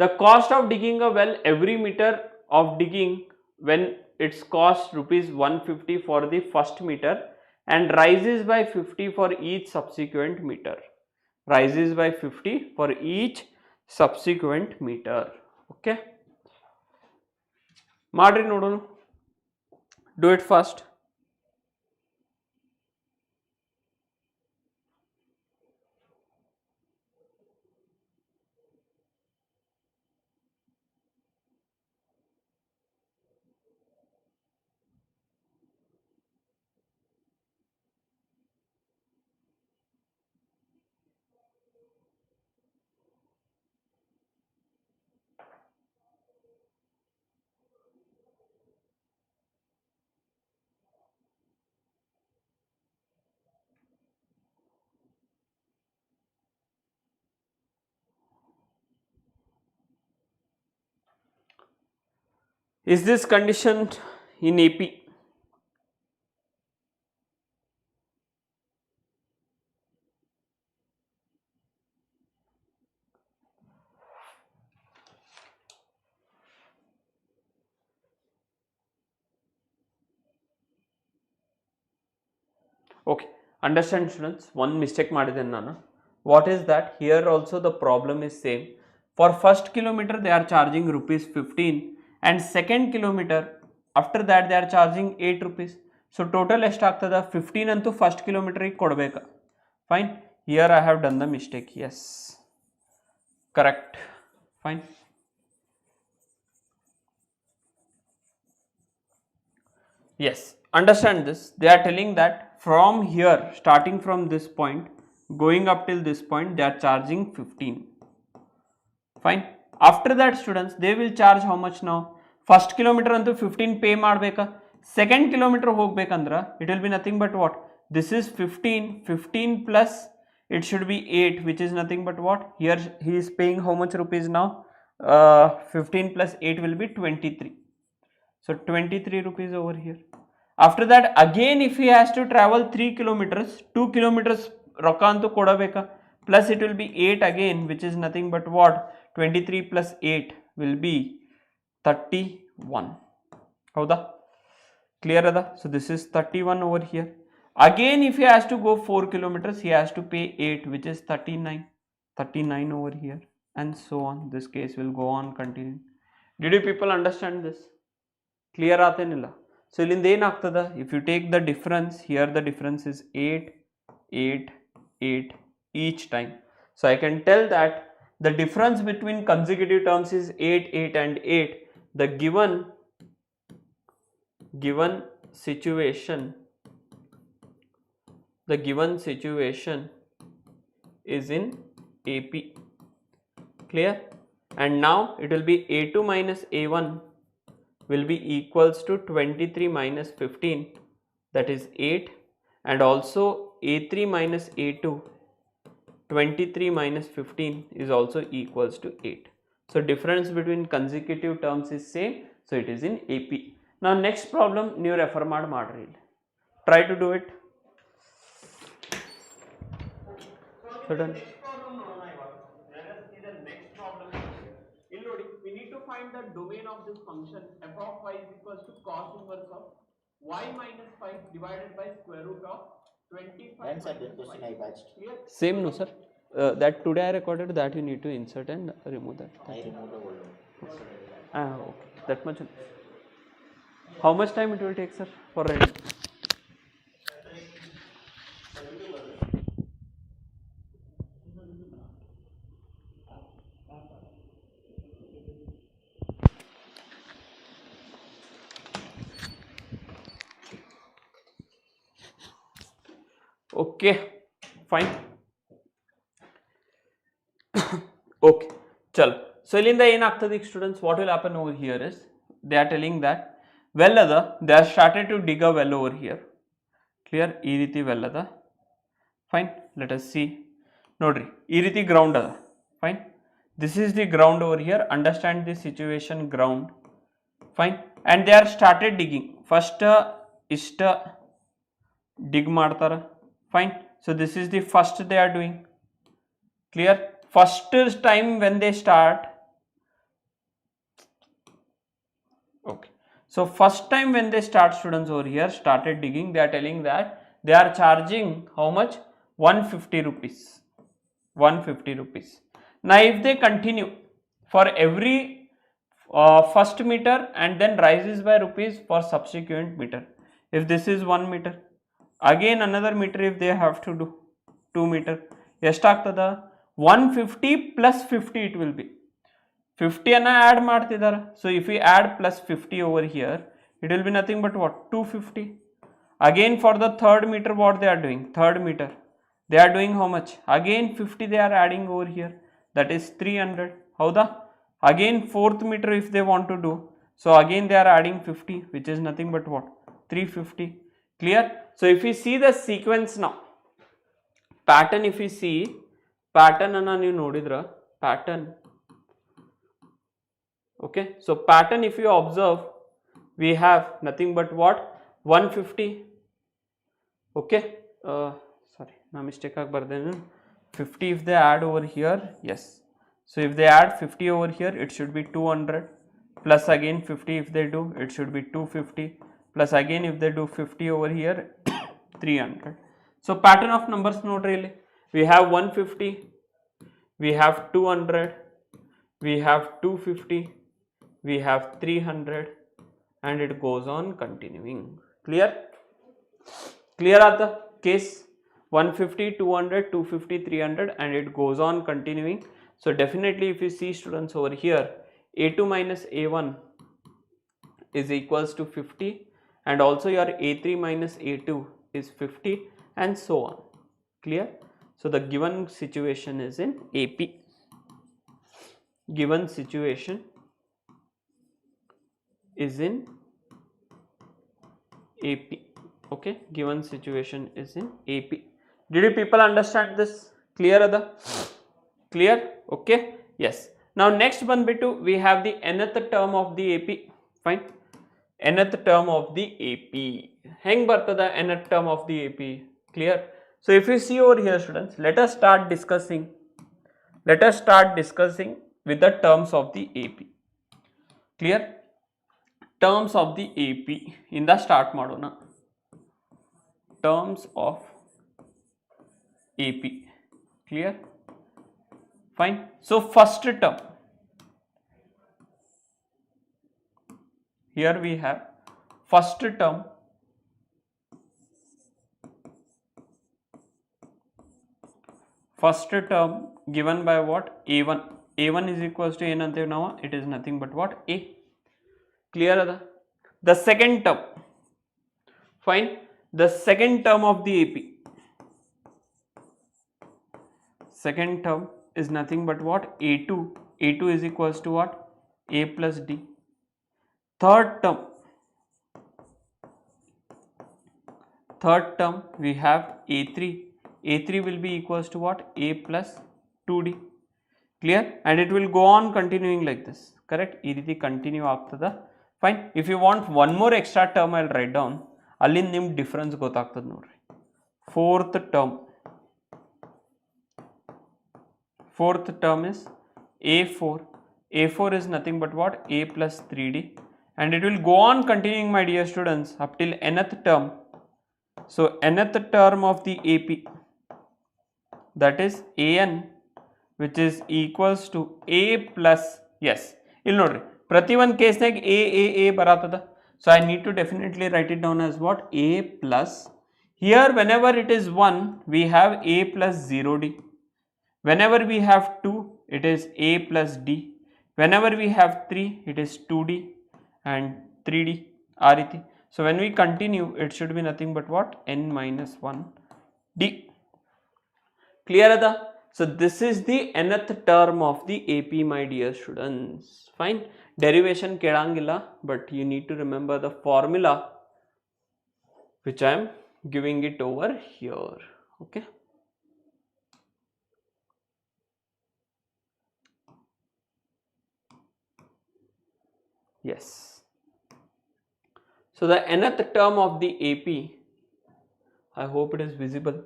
The cost of digging a well, every meter of digging when its cost rupees 150 for the first meter and rises by 50 for each subsequent meter. Rises by 50 for each subsequent meter. Okay. Madri nodonu. Do it fast. Is this condition in AP? Okay, understand students, one mistake ಮಾಡಿದ್ದೇನೆ ನಾನು. What is that? Here also the problem is same. For first kilometer they are charging rupees 15 and second kilometer after that they are charging 8 rupees. So total ಎಷ್ಟಾಗ್ತದ? 15 ಅಂತೂ first kilometer ಗೆ ಕೊಡಬೇಕು. Fine. Here I have done the mistake. Yes. Correct. Fine. Yes. Understand this. They are telling that from here, starting from this point, going up till this point, they are charging 15. Fine. After that students, they will charge how much now? First kilometer antu 15 pay ಮಾಡಬೇಕಾ? Second kilometer ಹೋಗಬೇಕಂದ್ರ it will be nothing but what? This is 15 plus it should be 8, which is nothing but what? Here he is paying how much rupees now? 15 plus 8 will be 23. So 23 rupees over here. After that again if he has to travel 3 kilometers, 2 kilometers rokka antu kodabeka, plus it will be 8 again, which is nothing but what? 23 plus 8 will be 31. Howda? Clear ada? So this is 31 over here. Again if he has to go 4 kilometers, he has to pay 8, which is 39 over here, and so on. This case will go on continuing. Did you people understand this? Clear ಆತೇನಿಲ್ಲ? So ಇಲ್ಲಿಂದ ಏನಾಗ್ತದ? If you take the difference, here the difference is 8, 8, 8 each time. So I can tell that the difference between consecutive terms is 8, 8 and 8. The given situation is in AP. Clear? And now it will be A2 minus A1 will be equals to 23 minus 15, that is 8, and also A3 minus A2, 23 minus 15 is also equals to 8. So difference between consecutive terms is same, so it is in AP. Now next problem ನೀವು refer ಮಾಡ್ರಿ. Try to do it. Certain. We need to find the domain of this function f of y is equals to cos inverse of y minus 5 divided by square root of 25 minus 5. Clear? Same no sir. That today I recorded, that you need to insert and remove that. I removed the old one. Okay. That much. How much time it will take sir for writing? Okay, fine. Okay, chalo. So ilinda ಏನಾಗ್ತದೆ students, what will happen over here is they are telling that well ada, they are started to dig a well over here. Clear? ಈ ರೀತಿ well ada. Fine. Let us see. ನೋಡ್ರಿ ಈ ರೀತಿ ground ada. Fine. This is the ground over here. Understand the situation ground. Fine, and they are started digging. First ishta dig ಮಾಡ್ತಾರ. Fine, so this is the first they are doing. Clear? First time when they start. Okay, so first time when they start, students over here started digging, they are telling that they are charging how much? 150 rupees. 150 rupees. Now if they continue for every first meter and then rises by rupees for subsequent meter, if this is 1 meter, again another meter if they have to do 2 meter, ಎಷ್ಟಾಗ್ತದ 150 plus 50 it will be 50 ಅನ್ನ add ಮಾಡ್ತಿದ್ದಾರೆ. So if we add plus 50 over here, it will be nothing but what? 250. Again for the third meter, what they are doing? Third meter, they are doing how much? Again 50 they are adding over here, that is 300. Howda? Again fourth meter if they want to do, so again they are adding 50, which is nothing but what? 350. Clear? So if we see the sequence now, pattern, if we see pattern ಅನ್ನ ನೀವು ನೋಡಿದ್ರ pattern, okay, so pattern if you observe, we have nothing but what? 150. Okay, sorry, na mistake ಆಗಿ ಬರ್ದೇನು, 50 if they add over here, yes, so if they add 50 over here, it should be 200, plus again 50 if they do, it should be 250, plus again if they do 50 over here, 300. So pattern of numbers nodri ಇಲ್ಲಿ, we have 150, we have 200, we have 250, we have 300, and it goes on continuing. Clear? Clear are the case? 150, 200, 250, 300, and it goes on continuing. So definitely if you see, students, over here, a2 minus a1 is equals to 50, and also your a3 minus a2 is 50, and so on. Clear? So the given situation is in AP. Given situation is in AP. Okay, given situation is in AP. Did you people understand this? Clear ada? Clear? Okay, yes. Now next banbitu we have the nth term of the AP. Fine, nth term of the AP. Heng bartada nth term of the AP. Clear? So if you see over here, students, let us start discussing with the terms of the AP. Clear? Terms of the AP in the start ಮಾಡೋಣ. Terms of AP. Clear? Fine. So first term, here we have first term, given by what? A1. A1 is equals to ಏನಂತೇವೆ ನಾವು, it is nothing but what? A. Clear ada? The second term, fine, the second term of the AP, second term is nothing but what? A2. A2 is equals to what? A plus D. Third term we have A3. A3 will be equals to what? A plus 2D. Clear? And it will go on continuing like this. Correct? Ee riti continue ಆಗ್ತದ. Fine. If you want one more extra term, I'll write down. Allin nim difference ಗೊತ್ತಾಗ್ತದ ನೋಡ್ರಿ. Fourth term is A4. A4 is nothing but what? A plus 3D. And it will go on continuing, my dear students, up till nth term. So nth term of the AP, that is AN, which is equals to A plus, yes, ಇಲ್ಲಿ ನೋಡ್ರಿ ಪ್ರತಿ ಒಂದು ಕೇಸ್ನಾಗ A ಬರತ್ತದ. So I need to definitely write it down as what? A plus, here whenever it is 1, we have A plus 0D. Whenever we have 2, it is A plus D. Whenever we have 3, it is 2D and 3D. ಆ ರೀತಿ. So when we continue, it should be nothing but what? N minus 1D. Clear ada? So this is the nth term of the AP, my dear students. Fine. Derivation kedangilla, but you need to remember the formula which I am giving it over here. Okay. Yes. So the nth term of the AP, I hope it is visible.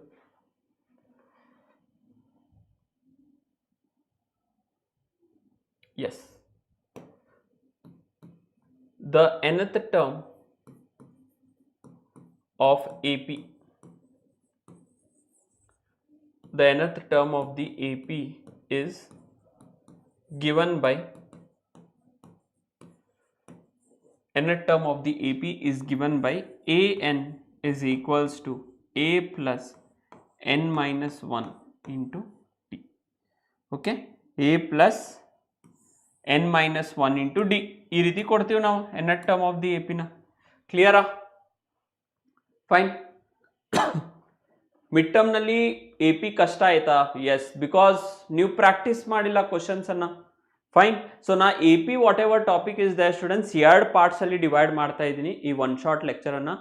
Yes. The nth term of AP, the nth term of the AP is given by, nth term of the AP is given by an is equals to a plus n minus 1 into d. Okay, a plus n minus 1 into d ಈ ರೀತಿ ಕೊಡ್ತೀವಿ ನಾವು nth term of the AP ನ. ಕ್ಲಿಯರಾ? Fine. Mid term ನಲ್ಲಿ AP ಕಷ್ಟ ಆಯ್ತಾ? Yes, because ನೀವು ಪ್ರಾಕ್ಟೀಸ್ ಮಾಡಿಲ್ಲ ಕ್ವಶನ್ಸ್ ಅನ್ನ. ಫೈನ್. ಸೊ ನಾ AP whatever topic is the students ಎರಡು ಪಾರ್ಟ್ಸ್ ಅಲ್ಲಿ ಡಿವೈಡ್ ಮಾಡ್ತಾ ಇದ್ದೀನಿ ಈ ಒನ್ ಶಾರ್ಟ್ ಲೆಕ್ಚರ್ ಅನ್ನ.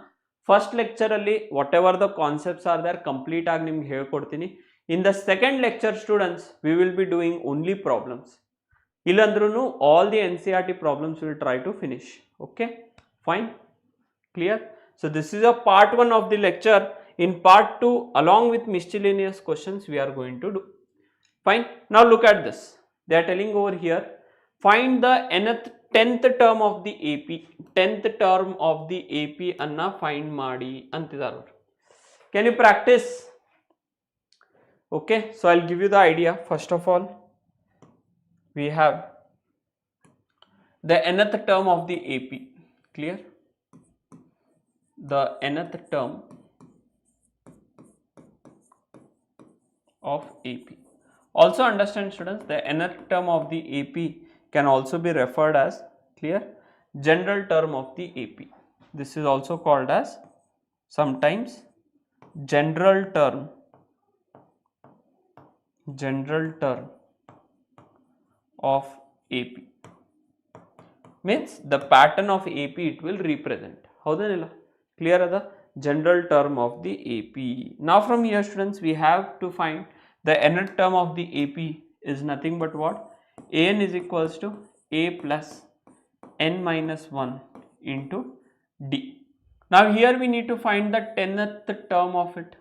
ಫಸ್ಟ್ ಲೆಕ್ಚರ್ ಅಲ್ಲಿ whatever the concepts are there complete ಆಗಿ ನಿಮ್ಗೆ ಹೇಳ್ಕೊಡ್ತೀನಿ. In the second lecture students we will be doing only problems. ಇಲ್ಲಂದ್ರೂ all the NCERT problems will try to finish. Okay, fine, clear. So this is a part 1 of the lecture. In part 2 along with miscellaneous questions we are going to do. Fine. Now look at this. They are telling over here, find the tenth term of the AP. 10th term of the AP anna find ಮಾಡಿ ಅಂತಿದ್ದಾರೆ. Can you practice? Okay, so I'll give you the idea. First of all, we have the nth term of the AP. Clear? The nth term of AP. Also understand students, the nth term of the AP can also be referred as, clear, general term of the AP. This is also called as sometimes general term of AP. Means the pattern of AP it will represent. ಹೌದೇನಿಲ್ಲ? Clear ada? General term of the AP. Now from here students we have to find the nth term of the AP is nothing but what? An is equals to a plus n minus 1 into d. Now here we need to find the 10th term of it.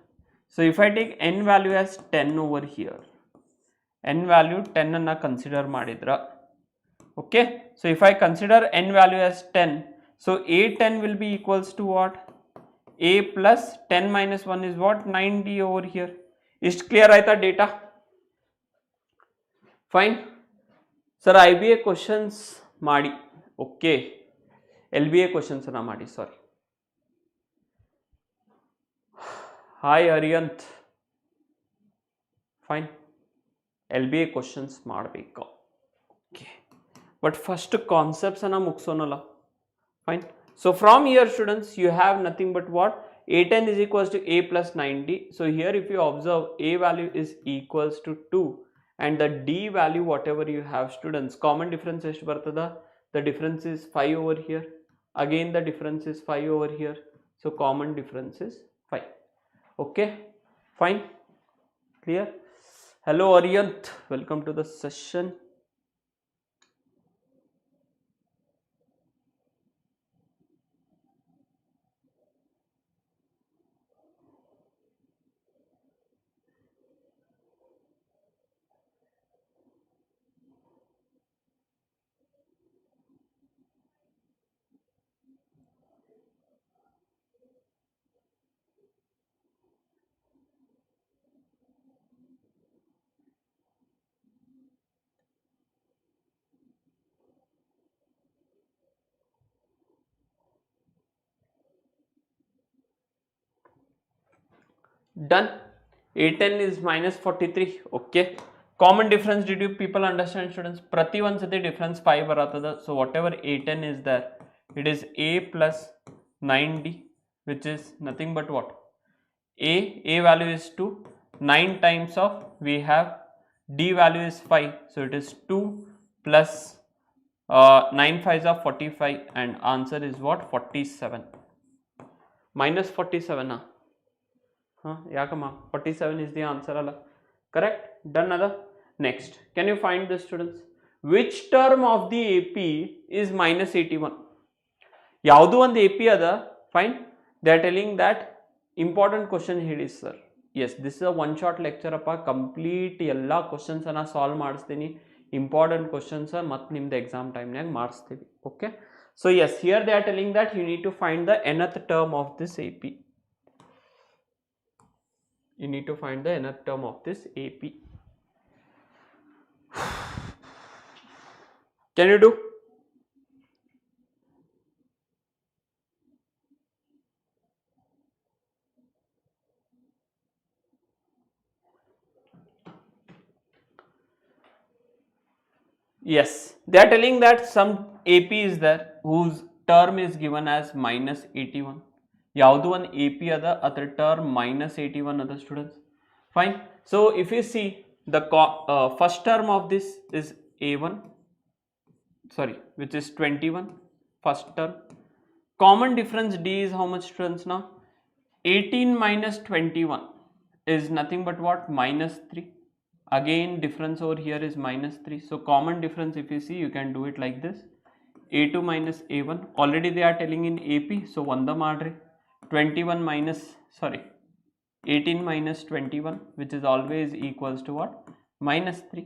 So if I take n value as 10 over here, n value 10 anna consider madidra. Okay, so if I consider n value as 10, so a10 will be equals to what? A plus 10 minus 1 is what? 9d over here. Is clear aita data? Fine. Sir, IBA questions ಮಾಡಿ. Okay, LBA questions na ಮಾಡಿ, sorry. Hi Ariyant. Fine. LBA questions ಮಾಡಬೇಕು. Okay, but first concepts ana ಮುಗಿಸೋಣಲ್ಲ. Fine. So from here students you have nothing but what? A10 is equals to a plus 9d. So here if you observe, a value is equals to 2 and the d value whatever you have students, common difference ಎಷ್ಟು ಬರ್ತದ? The difference is 5 over here. Again the difference is 5 over here. So common difference is 5. Okay, fine, clear. Hello Ariyant, welcome to the session. Done. A10 is minus 43. Okay, common difference, did you people understand students? Prati one sati difference 5 baratada. So whatever A10 is there, it is a plus 9d, which is nothing but what? A value is 2, 9 times of, we have d value is 5, so it is 2 plus 9 5s are 45 and answer is what? 47. Minus 47 huh? Yakama 47 is the answer alla. Correct? Done ada? Next, can you find this students? Which term of the AP is minus 81? ಯಾವುದು ಒಂದು AP ಅದ fine they are telling that important question ಹೇಳಿ sir. Yes this is a one short lecture ಅಪ್ಪ, complete ಎಲ್ಲ ಕ್ವಶನ್ಸನ್ನು solve ಮಾಡಿಸ್ತೀನಿ, important questions ಮತ್ತು ನಿಮ್ದು ಎಕ್ಸಾಮ್ ಟೈಮ್ನಾಗ ಮಾಡಿಸ್ತೀವಿ. Okay, so yes here they are telling that you need to find the nth term of this AP. You need to find the nth term of this AP. Can you do? Yes, they are telling that some AP is there whose term is given as minus 81. ಯಾವುದು ಒಂದು AP ಅದ ಅದರ term minus 81 ಅದ students. Fine, so if you C the first term of this is A1, sorry, which is 21, first term. Common difference D is how much, students? Now 18 minus 21 is nothing but what? Minus 3. Again difference over here is minus 3. So common difference, if you see, you can do it like this: A2 minus A1. Already they are telling in AP, so one madre 21 minus, sorry, 18 minus 21, which is always equals to what? Minus 3.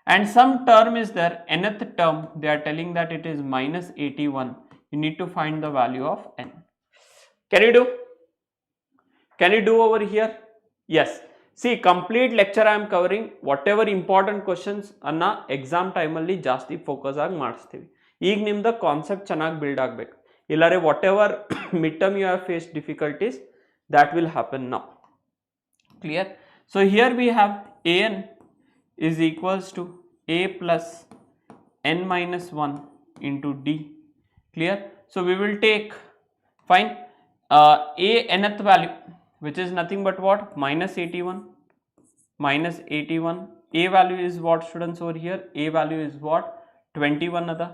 And some term is there, nth term, they are telling that it is minus 81. You need to find the value of n. Can you do? Can you do over here? Yes. See, complete lecture I am covering. Whatever important questions anna exam time alli ಜಾಸ್ತಿ focus ಆಗಿ ಮಾಡಿಸ್ತೀವಿ. ಈಗ ನಿಮ್ದು concept ಚೆನ್ನಾಗಿ build ಆಗಬೇಕು, ಇಲ್ಲಾರೆ whatever mid term you have face difficulties that will happen now. Clear? So here we have an is equals to a plus n minus 1 into d. Clear? So we will take, fine, a nth value, which is nothing but what? Minus 81. Minus 81. A value is what, students, over here? A value is what? 21 other.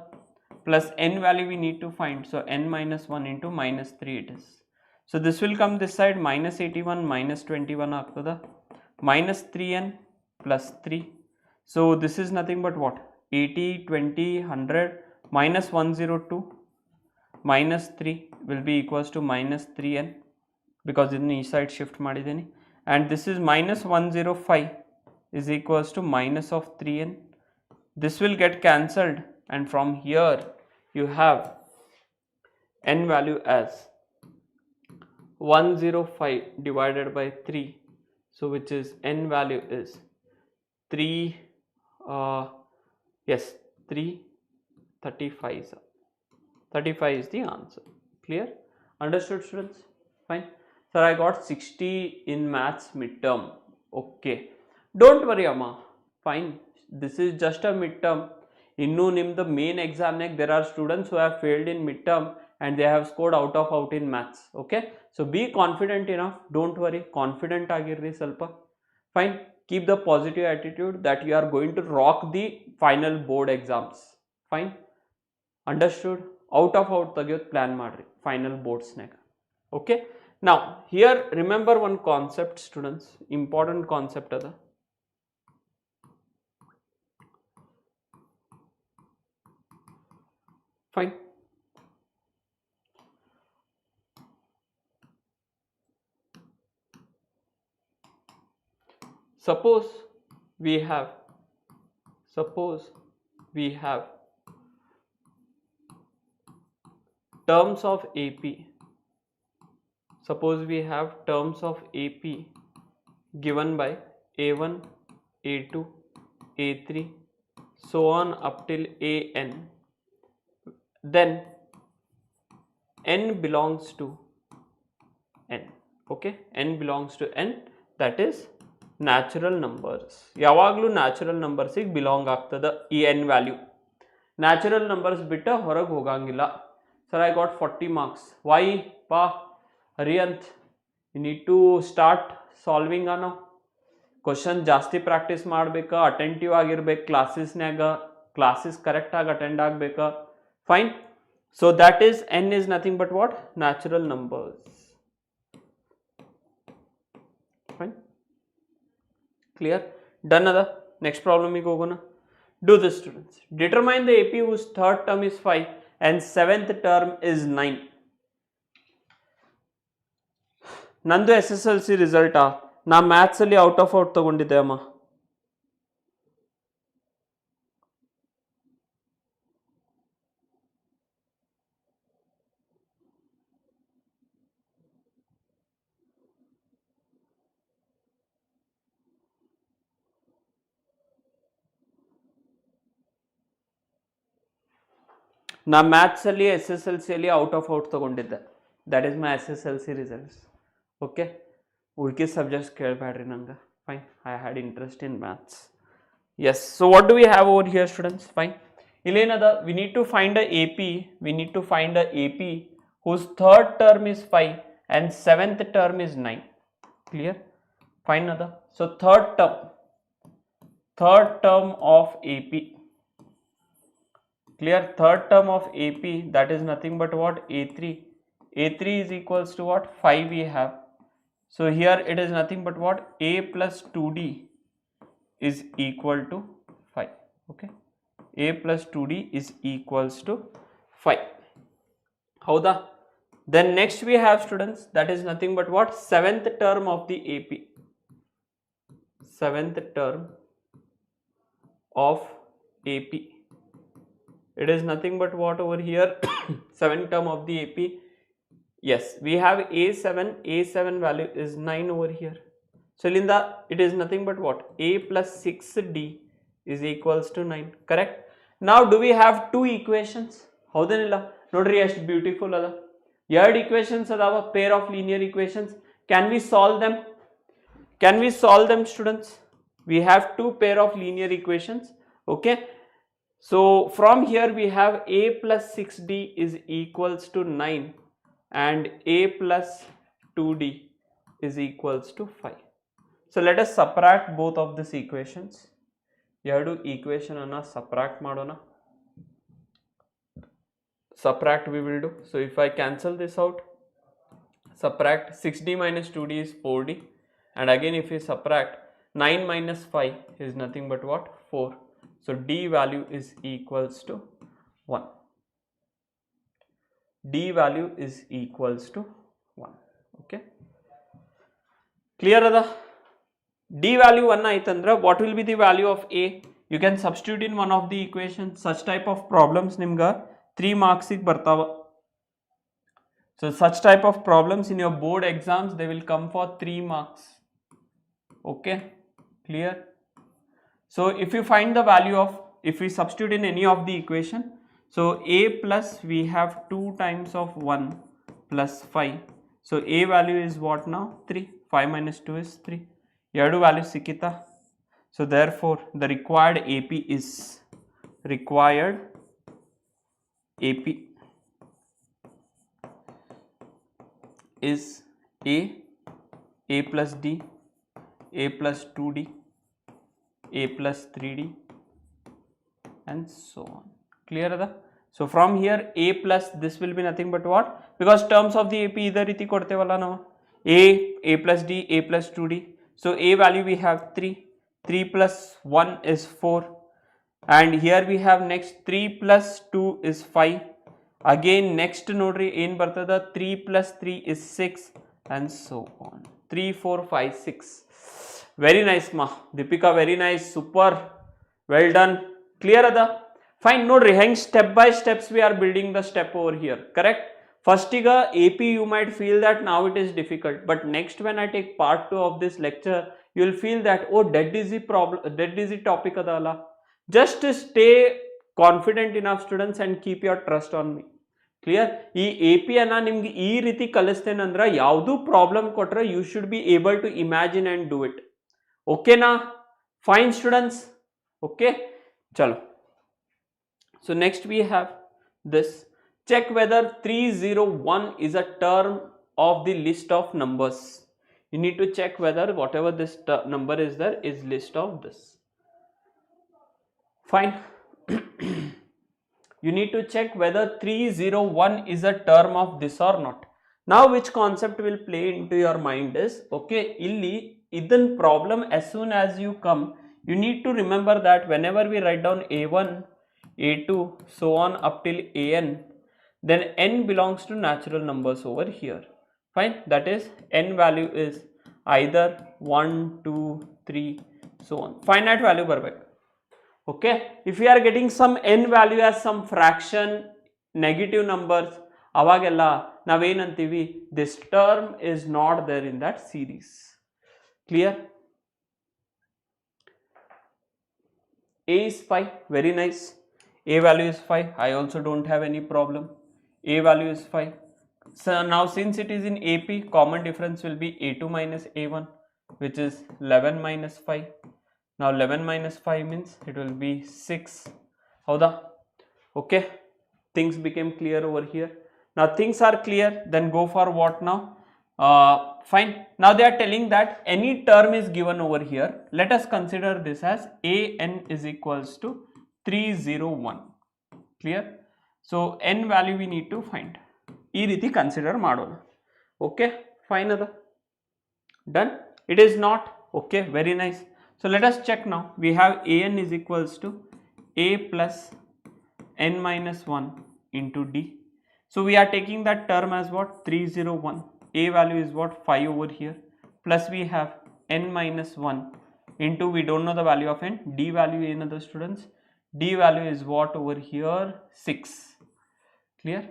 Plus n value we need to find. So n minus 1 into minus 3 it is. So this will come this side, minus 81 minus 21 ಆಗ್ತದ, minus 3n plus 3. So this is nothing but what? 80, 20, 100, minus 102 minus 3 will be equals to minus 3n, because in the side shift ಮಾಡಿದ್ದೀನಿ. And this is minus 105 is equals to minus of 3n. This will get cancelled, and from here you have n value as 105 divided by 3, so which is n value is 3, yes, 335. 35 is the answer. Clear? Understood, students? Fine. Sir, I got 60 in maths midterm. Okay, don't worry amma, fine, this is just a midterm. Innu nimdu main exam nag there are students who have failed in midterm and they have scored out of out in maths. Okay, so be confident enough, don't worry, confident agirri salpa. Fine, keep the positive attitude that you are going to rock the final board exams. Fine, understood? Out of out tagiyot plan madri final boards nag. Okay, now here remember one concept, students, important concept ada. Fine, suppose we have terms of AP. Suppose we have terms of AP given by A1, A2, A3, so on up till AN. Then n belongs to n. Okay, n belongs to n, that is natural numbers. ಯಾವಾಗಲೂ natural ನಂಬರ್ಸಿಗೆ belong ಆಗ್ತದೆ ಈ n value. Natural numbers ಬಿಟ್ಟು ಹೊರಗೆ ಹೋಗಂಗಿಲ್ಲ. Sir, I got 40 marks. Why ಪಾ Hariyanth, you need to start solving ಅನ್ನೋ question ಜಾಸ್ತಿ ಪ್ರಾಕ್ಟೀಸ್ ಮಾಡಬೇಕಾ, ಅಟೆಂಟಿವ್ ಆಗಿರ್ಬೇಕು ಕ್ಲಾಸಸ್ನ್ಯಾಗ, ಕ್ಲಾಸಸ್ ಕರೆಕ್ಟಾಗಿ ಅಟೆಂಡ್ ಆಗಬೇಕಾ. Fine, so that is n is nothing but what? Natural numbers. Fine, clear? Done ada. Next problem we go gonna do this, students. Determine the AP whose third term is 5 and 7th term is 9. ನಂದು SSLC ರಿಸಲ್ಟಾ ನಾ maths ಅಲ್ಲಿ out of out ತಗೊಂಡಿದ್ದೆ ಅಮ್ಮ. ನಾ maths ಅಲ್ಲಿ SSLC ಅಲ್ಲಿ out of out ತಗೊಂಡಿದ್ದೆ. That is my SSLC results. Okay, ಉಳ್ಕಿ ಸಬ್ಜೆಕ್ಟ್ಸ್ ಕೇಳಬೇಡ್ರಿ ನಂಗೆ. Fine, I had interest in maths. Yes, so what do we have over here students? Fine, ಇಲ್ಲೇನದ, we need to find a AP whose third term is 5 and 7th term is 9. Clear? Fine nada. So third term of AP. Clear? Third term of AP, that is nothing but what? A3 is equals to what? 5 we have. So here it is nothing but what? A plus 2D is equal to 5. Okay, A plus 2D is equals to 5. Howda? Then next we have students, that is nothing but what? 7th term of the AP. 7th term of AP. It is nothing but what over here? 7th term of the AP. Yes, we have A7 value is 9 over here. So Linda, it is nothing but what? A plus 6D is equals to 9. Correct? Now do we have two equations? ಹೌದೇನಿಲ್ಲ ನೋಡ್ರಿ, ಎಷ್ಟು beautiful ಅದ. ಎರಡು equations ಅದಾವ, pair of linear equations. Can we solve them students? We have two pair of linear equations. Okay, so from here we have A plus 6D is equals to 9 and A plus 2D is equals to 5. So let us subtract both of these equations. ಎರಡು equation ಅನ್ನ subtract ಮಾಡೋಣ. Subtract we will do. So if I cancel this out, subtract 6D minus 2D is 4D, and again if we subtract 9 minus 5 is nothing but what? 4. So D value is equals to 1. D value is equals to 1. Okay, clear ada? D value 1 aitandra, what will be the value of A? You can substitute in one of the equations. Such type of problems nimga 3 marks ig bartava. So such type of problems in your board exams, they will come for 3 marks. Okay, clear? So if you find the value of, if we substitute in any of the equation, so A plus we have 2 times of 1 plus 5. So A value is what now? 3. 5 minus 2 is 3. ಎರಡು value ಸಿಕ್ಕಿತಾ? So therefore the required AP is A plus D, A plus 2D, A plus 3D and so on. Clear ada? So from here A plus, this will be nothing but what? Because terms of the AP ಇದೇ ರೀತಿ ಕೊಡ್ತೇವಲ್ಲ ನಾವು, A plus D, A plus 2D. So A value we have 3 plus 1 is 4, and here we have next 3 plus 2 is 5. Again next nodri ಏನು ಬರ್ತದ? 3 plus 3 is 6 and so on. 3, 4, 5, 6. Very nice ma Deepika, very nice, super, well done. Clear ada? Fine, nodri heng step by steps we are building the step over here. Correct? First iga AP you might feel that now it is difficult, but next when I take part 2 of this lecture, you will feel that oh, dead easy topic adala. Just stay confident enough students and keep your trust on me. Clear? ಈ AP ಅನ್ನ ನಿಮ್ಗೆ ಈ ರೀತಿ ಕಲಿಸ್ತೇನಂದ್ರೆ ಯಾವುದು problem ಕೊಟ್ರೆ you should be able to imagine and do it. Okay na? Fine students? Okay, chalo. So next we have this. Check whether 301 is a term of the list of numbers. You need to check whether whatever this number is there is list of this. Fine. You need to check whether 301 is a term of this or not. Now which concept will play into your mind is, okay, illi idan problem as soon as you come, you need to remember that whenever we write down A1, A2 so on up till AN, then n belongs to natural numbers over here. Fine, that is n value is either 1, 2, 3, so on. Finite value ಬರ್ಬೇಕು. Okay, if we are getting some n value as some fraction, negative numbers, ಅವಾಗೆಲ್ಲ ನಾವೇನಂತೀವಿ, this term is not there in that series. Clear? A is 5, very nice. A value is 5, I also don't have any problem. A value is 5. So now since it is in AP, common difference will be A2 minus A1, which is 11 minus 5. Now 11 minus 5 means it will be 6. Howda? Okay, things became clear over here. Now things are clear, then go for what now? Fine, now they are telling that any term is given over here. Let us consider this as an is equals to 301. Clear? So n value we need to find. ಈ ರೀತಿ consider ಮಾಡೋಣ. Okay, fine ಅದ, done. It is not okay, very nice. So let us check now. We have an is equals to a plus n minus 1 into d. So we are taking that term as what? 301. A value is what? 5 over here. Plus we have n minus 1 into, we don't know the value of n. D value another students. D value is what over here? 6. Clear?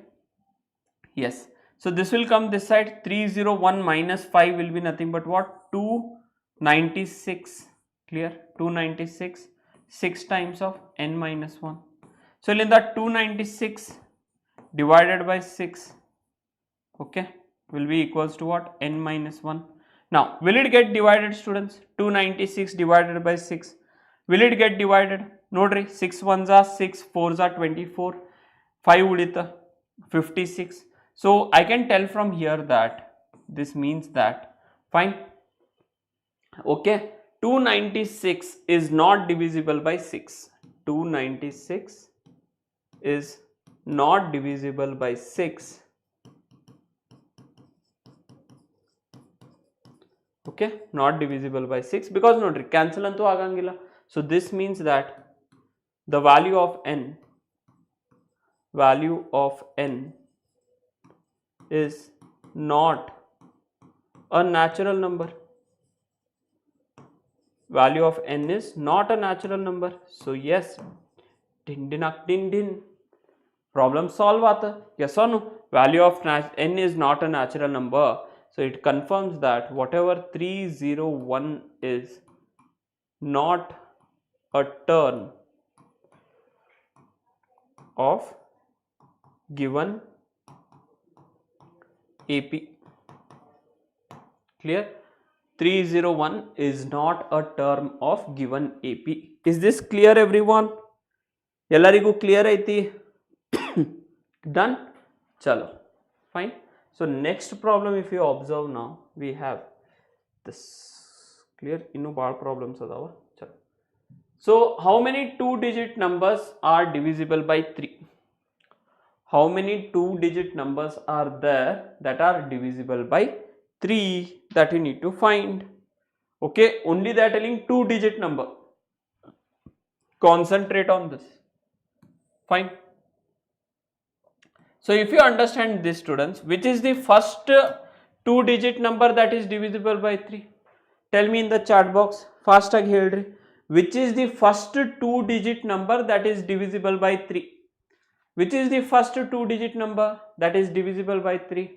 Yes. So this will come this side. 301 minus 5 will be nothing but what? 296. Clear? 296. 6 times of n minus 1. So in that 296 divided by 6, okay, will be equals to what? N minus 1. Now will it get divided students? 296 divided by 6. Will it get divided? Nodri, 6 ones are 6, 4s are 24, 5 udita 56. So I can tell from here that this means that, fine, okay, 296 is not divisible by 6. 296 is not divisible by 6. Okay, not divisible by 6 because nodri cancel antu agangilla. So this means that the value of n is not a natural number. Value of n is not a natural number. So yes, din din ak din din, problem solve aata. Yes or no? Value of n is not a natural number. So it confirms that whatever 301 is not a term of given AP. Clear? 301 is not a term of given AP. Is this clear everyone? Ellarigu clear aiti? Done? Chalo. Fine. So next problem, if you observe now, we have this. Clear? Innu baal problems adava. Chalo. So how many 2-digit numbers are divisible by 3? How many 2-digit numbers are there that are divisible by 3? That you need to find. Okay, only they are telling 2-digit number. Concentrate on this. Fine. So if you understand this students, which is the first 2-digit number that is divisible by 3? Tell me in the chat box. Fast agi helri. Which is the first 2-digit number that is divisible by 3? Which is the first 2-digit number that is divisible by 3?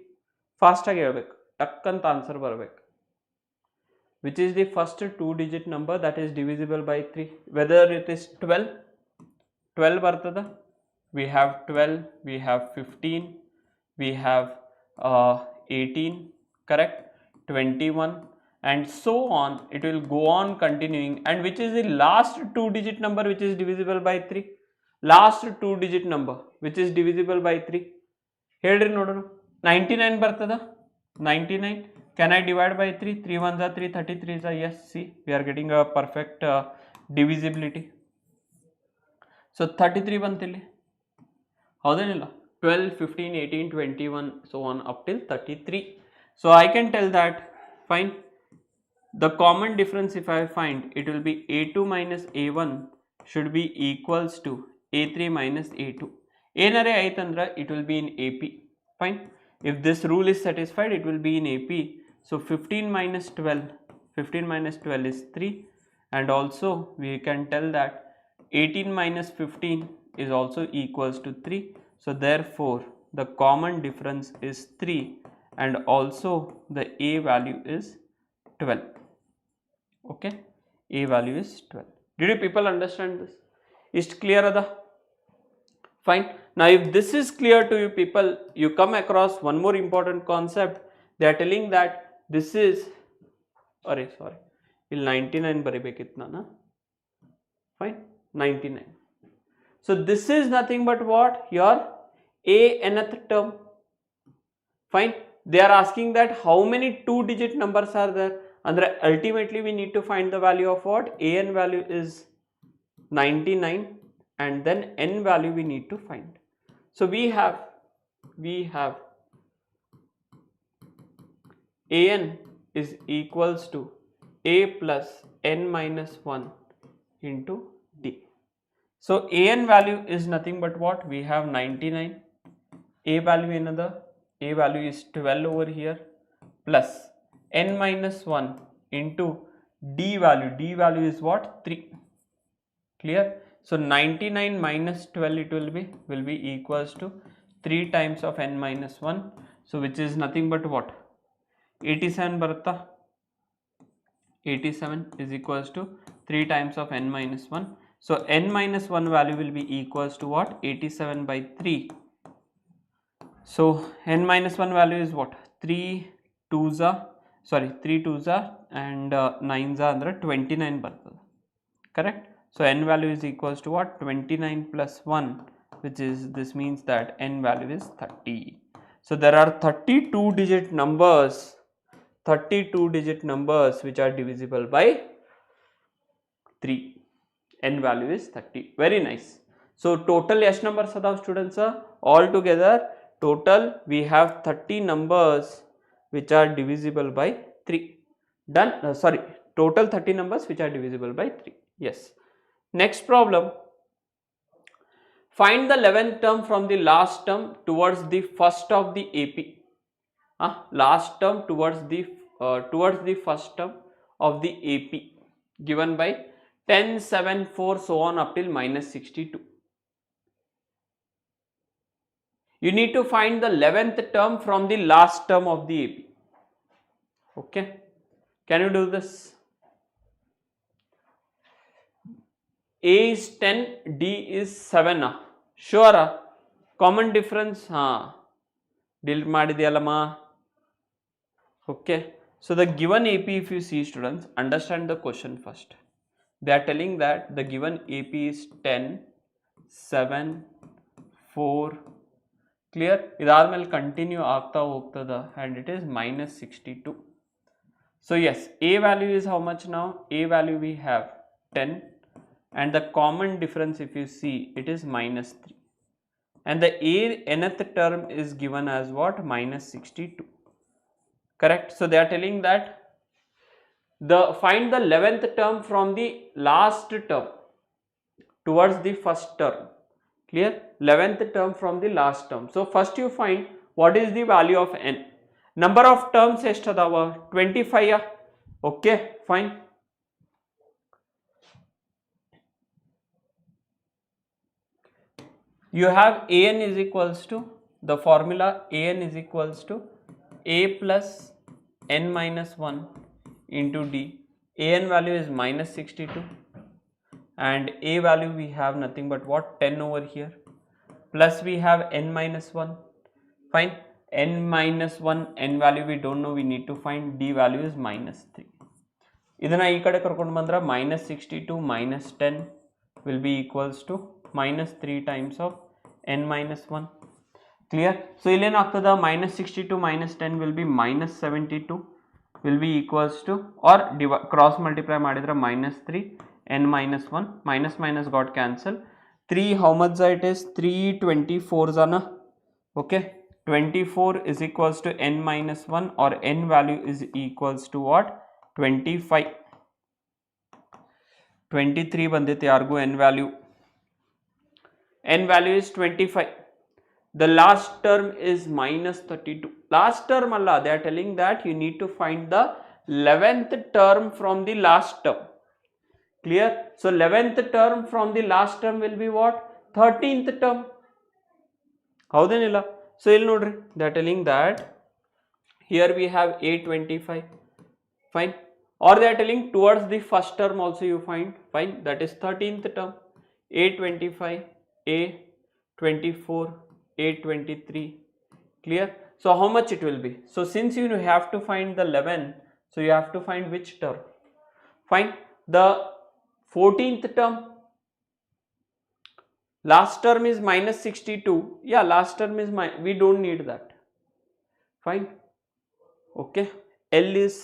Fast agi helbeku. Takkant answer barbeku. Which is the first 2-digit number that is divisible by 3? Whether it is 12. 12 bartada. We have 12, we have 15, we have 18, correct, 21, and so on. It will go on continuing. And which is the last 2-digit number which is divisible by 3? Last 2-digit number which is divisible by 3? Helri nodonu. 99 bartada. 99. Can I divide by 3? 3 ones are 3, 33 is a yes. See, we are getting a perfect divisibility. So 33 bantilli. ಹೌದೇನಿಲ್ಲ 12, 15, 18, 21, so on up till 33. So I can tell that, fine, the common difference if I find, it will be A2 minus A1 should be equals to A3 minus A2. ಏನರೇ ಆಯ್ತಂದ್ರೆ it will be in AP. Fine. If this rule is satisfied, it will be in AP. So 15 minus 12 is 3, and also we can tell that 18 minus 15 is also equals to 3. So therefore the common difference is 3, and also the A value is 12. Okay, A value is 12. Did you people understand this? Is clear ada? Fine. Now if this is clear to you people, you come across one more important concept. They are telling that this is, sorry, il 99 baribekittu nana. Fine, 99. So this is nothing but what? Your A nth term. Fine. They are asking that how many 2-digit numbers are there, and ultimately we need to find the value of what? An value is 99, and then n value we need to find. So we have An is equals to A plus n minus 1 into D. So An value is nothing but what? We have 99. A value another. A value is 12 over here, plus n minus 1 into D value. D value is what? 3. Clear? So 99 minus 12 it will be equals to 3 times of n minus 1. So which is nothing but what? 87 barata. 87 is equals to 3 times of n minus 1. So n minus 1 value will be equals to what? 87 by 3. So n minus 1 value is what? 3 2s and 9s andre 29 bartade. Correct? So n value is equals to what? 29 plus 1, which is, this means that n value is 30. So there are 32 digit numbers which are divisible by 3. N value is 30. Very nice. So total yes numbers adav students, all together total we have 30 numbers which are divisible by 3. Done. Total 30 numbers which are divisible by 3. Yes. Next problem. Find the 11th term from the last term towards the first of the AP. Last term towards the first term of the AP, given by 10, 7, 4, so on up till minus 62. You need to find the 11th term from the last term of the AP. Okay, can you do this? A is 10, D is 7. Sure. Common difference delete madidiyalama. Okay, so the given AP, if you see students, understand the question first. They are telling that the given AP is 10, 7, 4. Clear? Idadmele continue aagta hogtada, and it is minus 62. So yes, A value is how much now? A value we have 10, and the common difference, if you see, it is minus 3, and the A nth term is given as what? Minus 62. Correct? So they are telling that find the 11th term from the last term towards the first term. Clear? 11th term from the last term. So first you find what is the value of n. Number of terms estadava? 25. Okay, fine. You have An is equals to, the formula An is equals to A plus n minus 1 into D. An value is minus 62, and A value we have nothing but what? 10 over here, plus we have n minus 1. Fine. N minus 1, n value we don't know, we need to find. D value is minus 3. Idana ee kade karkondu bandra minus 62 minus 10 will be equals to minus 3 times of n minus 1. Clear? So illen agtada minus 62 minus 10 will be minus 72, will be equals to, or cross multiply madidra minus 3 n minus 1, minus got cancel. 3 how much it is? 324 ana. Okay, 24 is equals to n minus 1, or n value is equals to what? 25. 23 bandite yargu n value. N value is 25. the last term is minus 32. Last term alla, they are telling that you need to find the 11th term from the last term. Clear? So 11th term from the last term will be what? 13th term. ಹೌದೇನಿಲ್ಲ? So ಇಲ್ಲಿ ನೋಡ್ರಿ, they are telling that here we have a25, fine, or they are telling towards the first term also you find, fine, that is 13th term, a25, a24, a23. Clear? So how much it will be? So since you have to find the 11, so you have to find which term? Fine, the 14th term. Last term is minus 62. Yeah, last term is we don't need that. Fine. Okay. L is,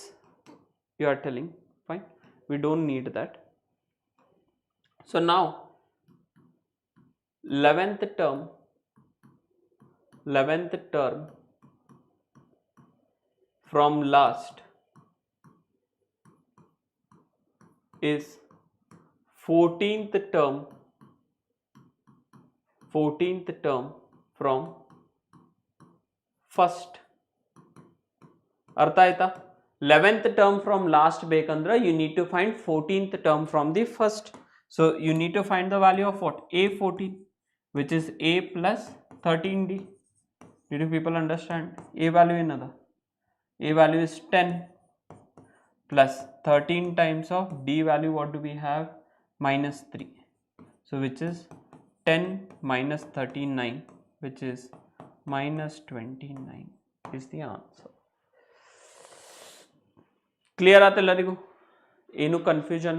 you are telling, fine, we don't need that. So now 11th term from last is 14th term from first. ಅರ್ಥ ಆಯ್ತಾ? 11th term from last ಬೇಕಂದ್ರೆ you need to find 14th term from the first. So you need to find the value of what? A14, which is a plus 13d. Did you people understand? A value ಏನದ? A value is 10 plus 13 times of d value, what do we have? Minus 3. So which is 10 minus 39, which is minus 29 is the answer. Clear aata ellarigu? Enu confusion?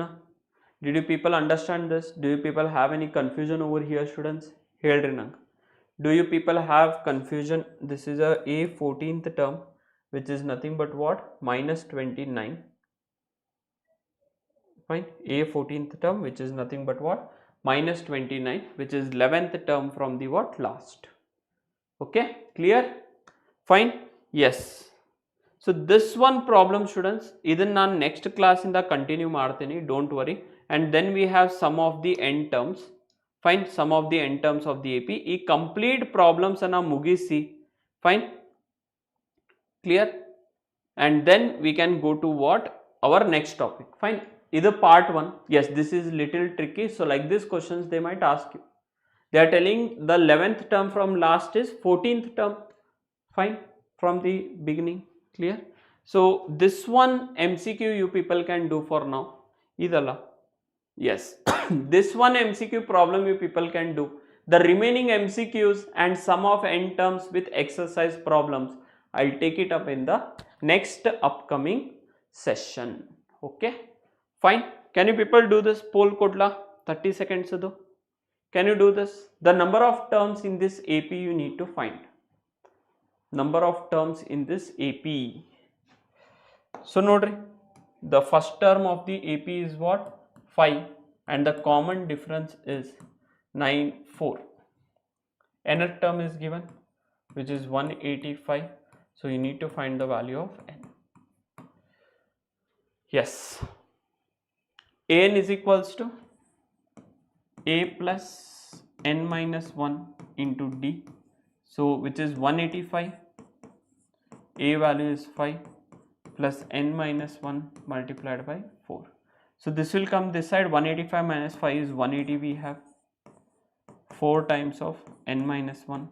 Did you people understand this? Do you people have any confusion over here, students? Helri nange. Do you people have confusion? This is a 14th term, which is nothing but what? Minus 29. Fine, a 14th term, which is nothing but what? Minus 29, which is 11th term from the what? Last. Okay, clear? Fine, yes. So this one problem, students, idan nan next class inda continue ಮಾಡ್ತೀನಿ, don't worry. And then we have some of the end terms. Fine, some of the end terms of the AP. ಈ complete problems ಅನ್ನ ಮುಗಿಸಿ, fine, clear? And then we can go to what? Our next topic. Fine. Either part 1. Yes, this is little tricky. So like these questions they might ask you. They are telling the 11th term from last is 14th term. Fine. From the beginning. Clear? So this one MCQ you people can do for now. Idala. Yes. This one MCQ problem you people can do. The remaining MCQs and some of end terms with exercise problems, I'll take it up in the next upcoming session. Okay. Fine. Can you people do this poll kodla? 30 seconds ado. Can you do this? The number of terms in this AP you need to find. Number of terms in this AP. So nodri, the first term of the AP is what? 5, and the common difference is 9, 4. Nth term is given, which is 185. So you need to find the value of n. Yes. An is equals to a plus n minus 1 into d. So which is 185. A value is 5 plus n minus 1 multiplied by 4. So this will come this side. 185 minus 5 is 180. We have 4 times of n minus 1.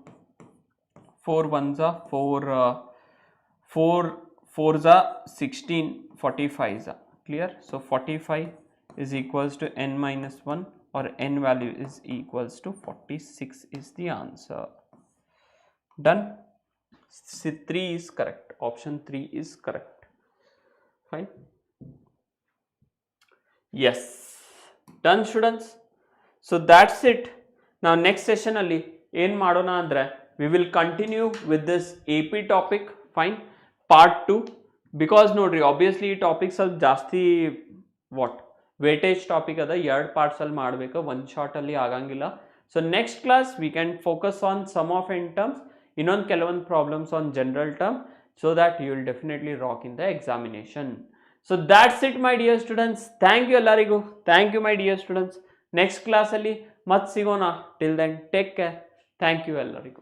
4 ones are 4 fours are 16, 45s are. Clear? So 45 is equals to n minus 1, or n value is equals to 46 is the answer. Done? C 3 is correct. Option 3 is correct. Fine. Yes. Done, students? So that's it. Now next session alli ಏನು ಮಾಡೋಣ ಅಂದರೆ we will continue with this AP topic. Fine. Part 2. Because ನೋಡ್ರಿ obviously ಈ topic ಸ್ವಲ್ಪ ಜಾಸ್ತಿ what weightage topic ಅದ, 2 parts ಅಲ್ಲಿ ಮಾಡಬೇಕು, ಒಂದು ಶಾರ್ಟ್ ಅಲ್ಲಿ ಆಗಂಗಿಲ್ಲ. So next class we can focus on some of end terms, ಇನ್ನೊಂದು ಕೆಲವೊಂದು problems on general term, so that you will definitely rock in the examination. So that's it my dear students. Thank you ellarigu. Thank you my dear students. Next class alli mat sigona. Till then take care. Thank you ellarigu.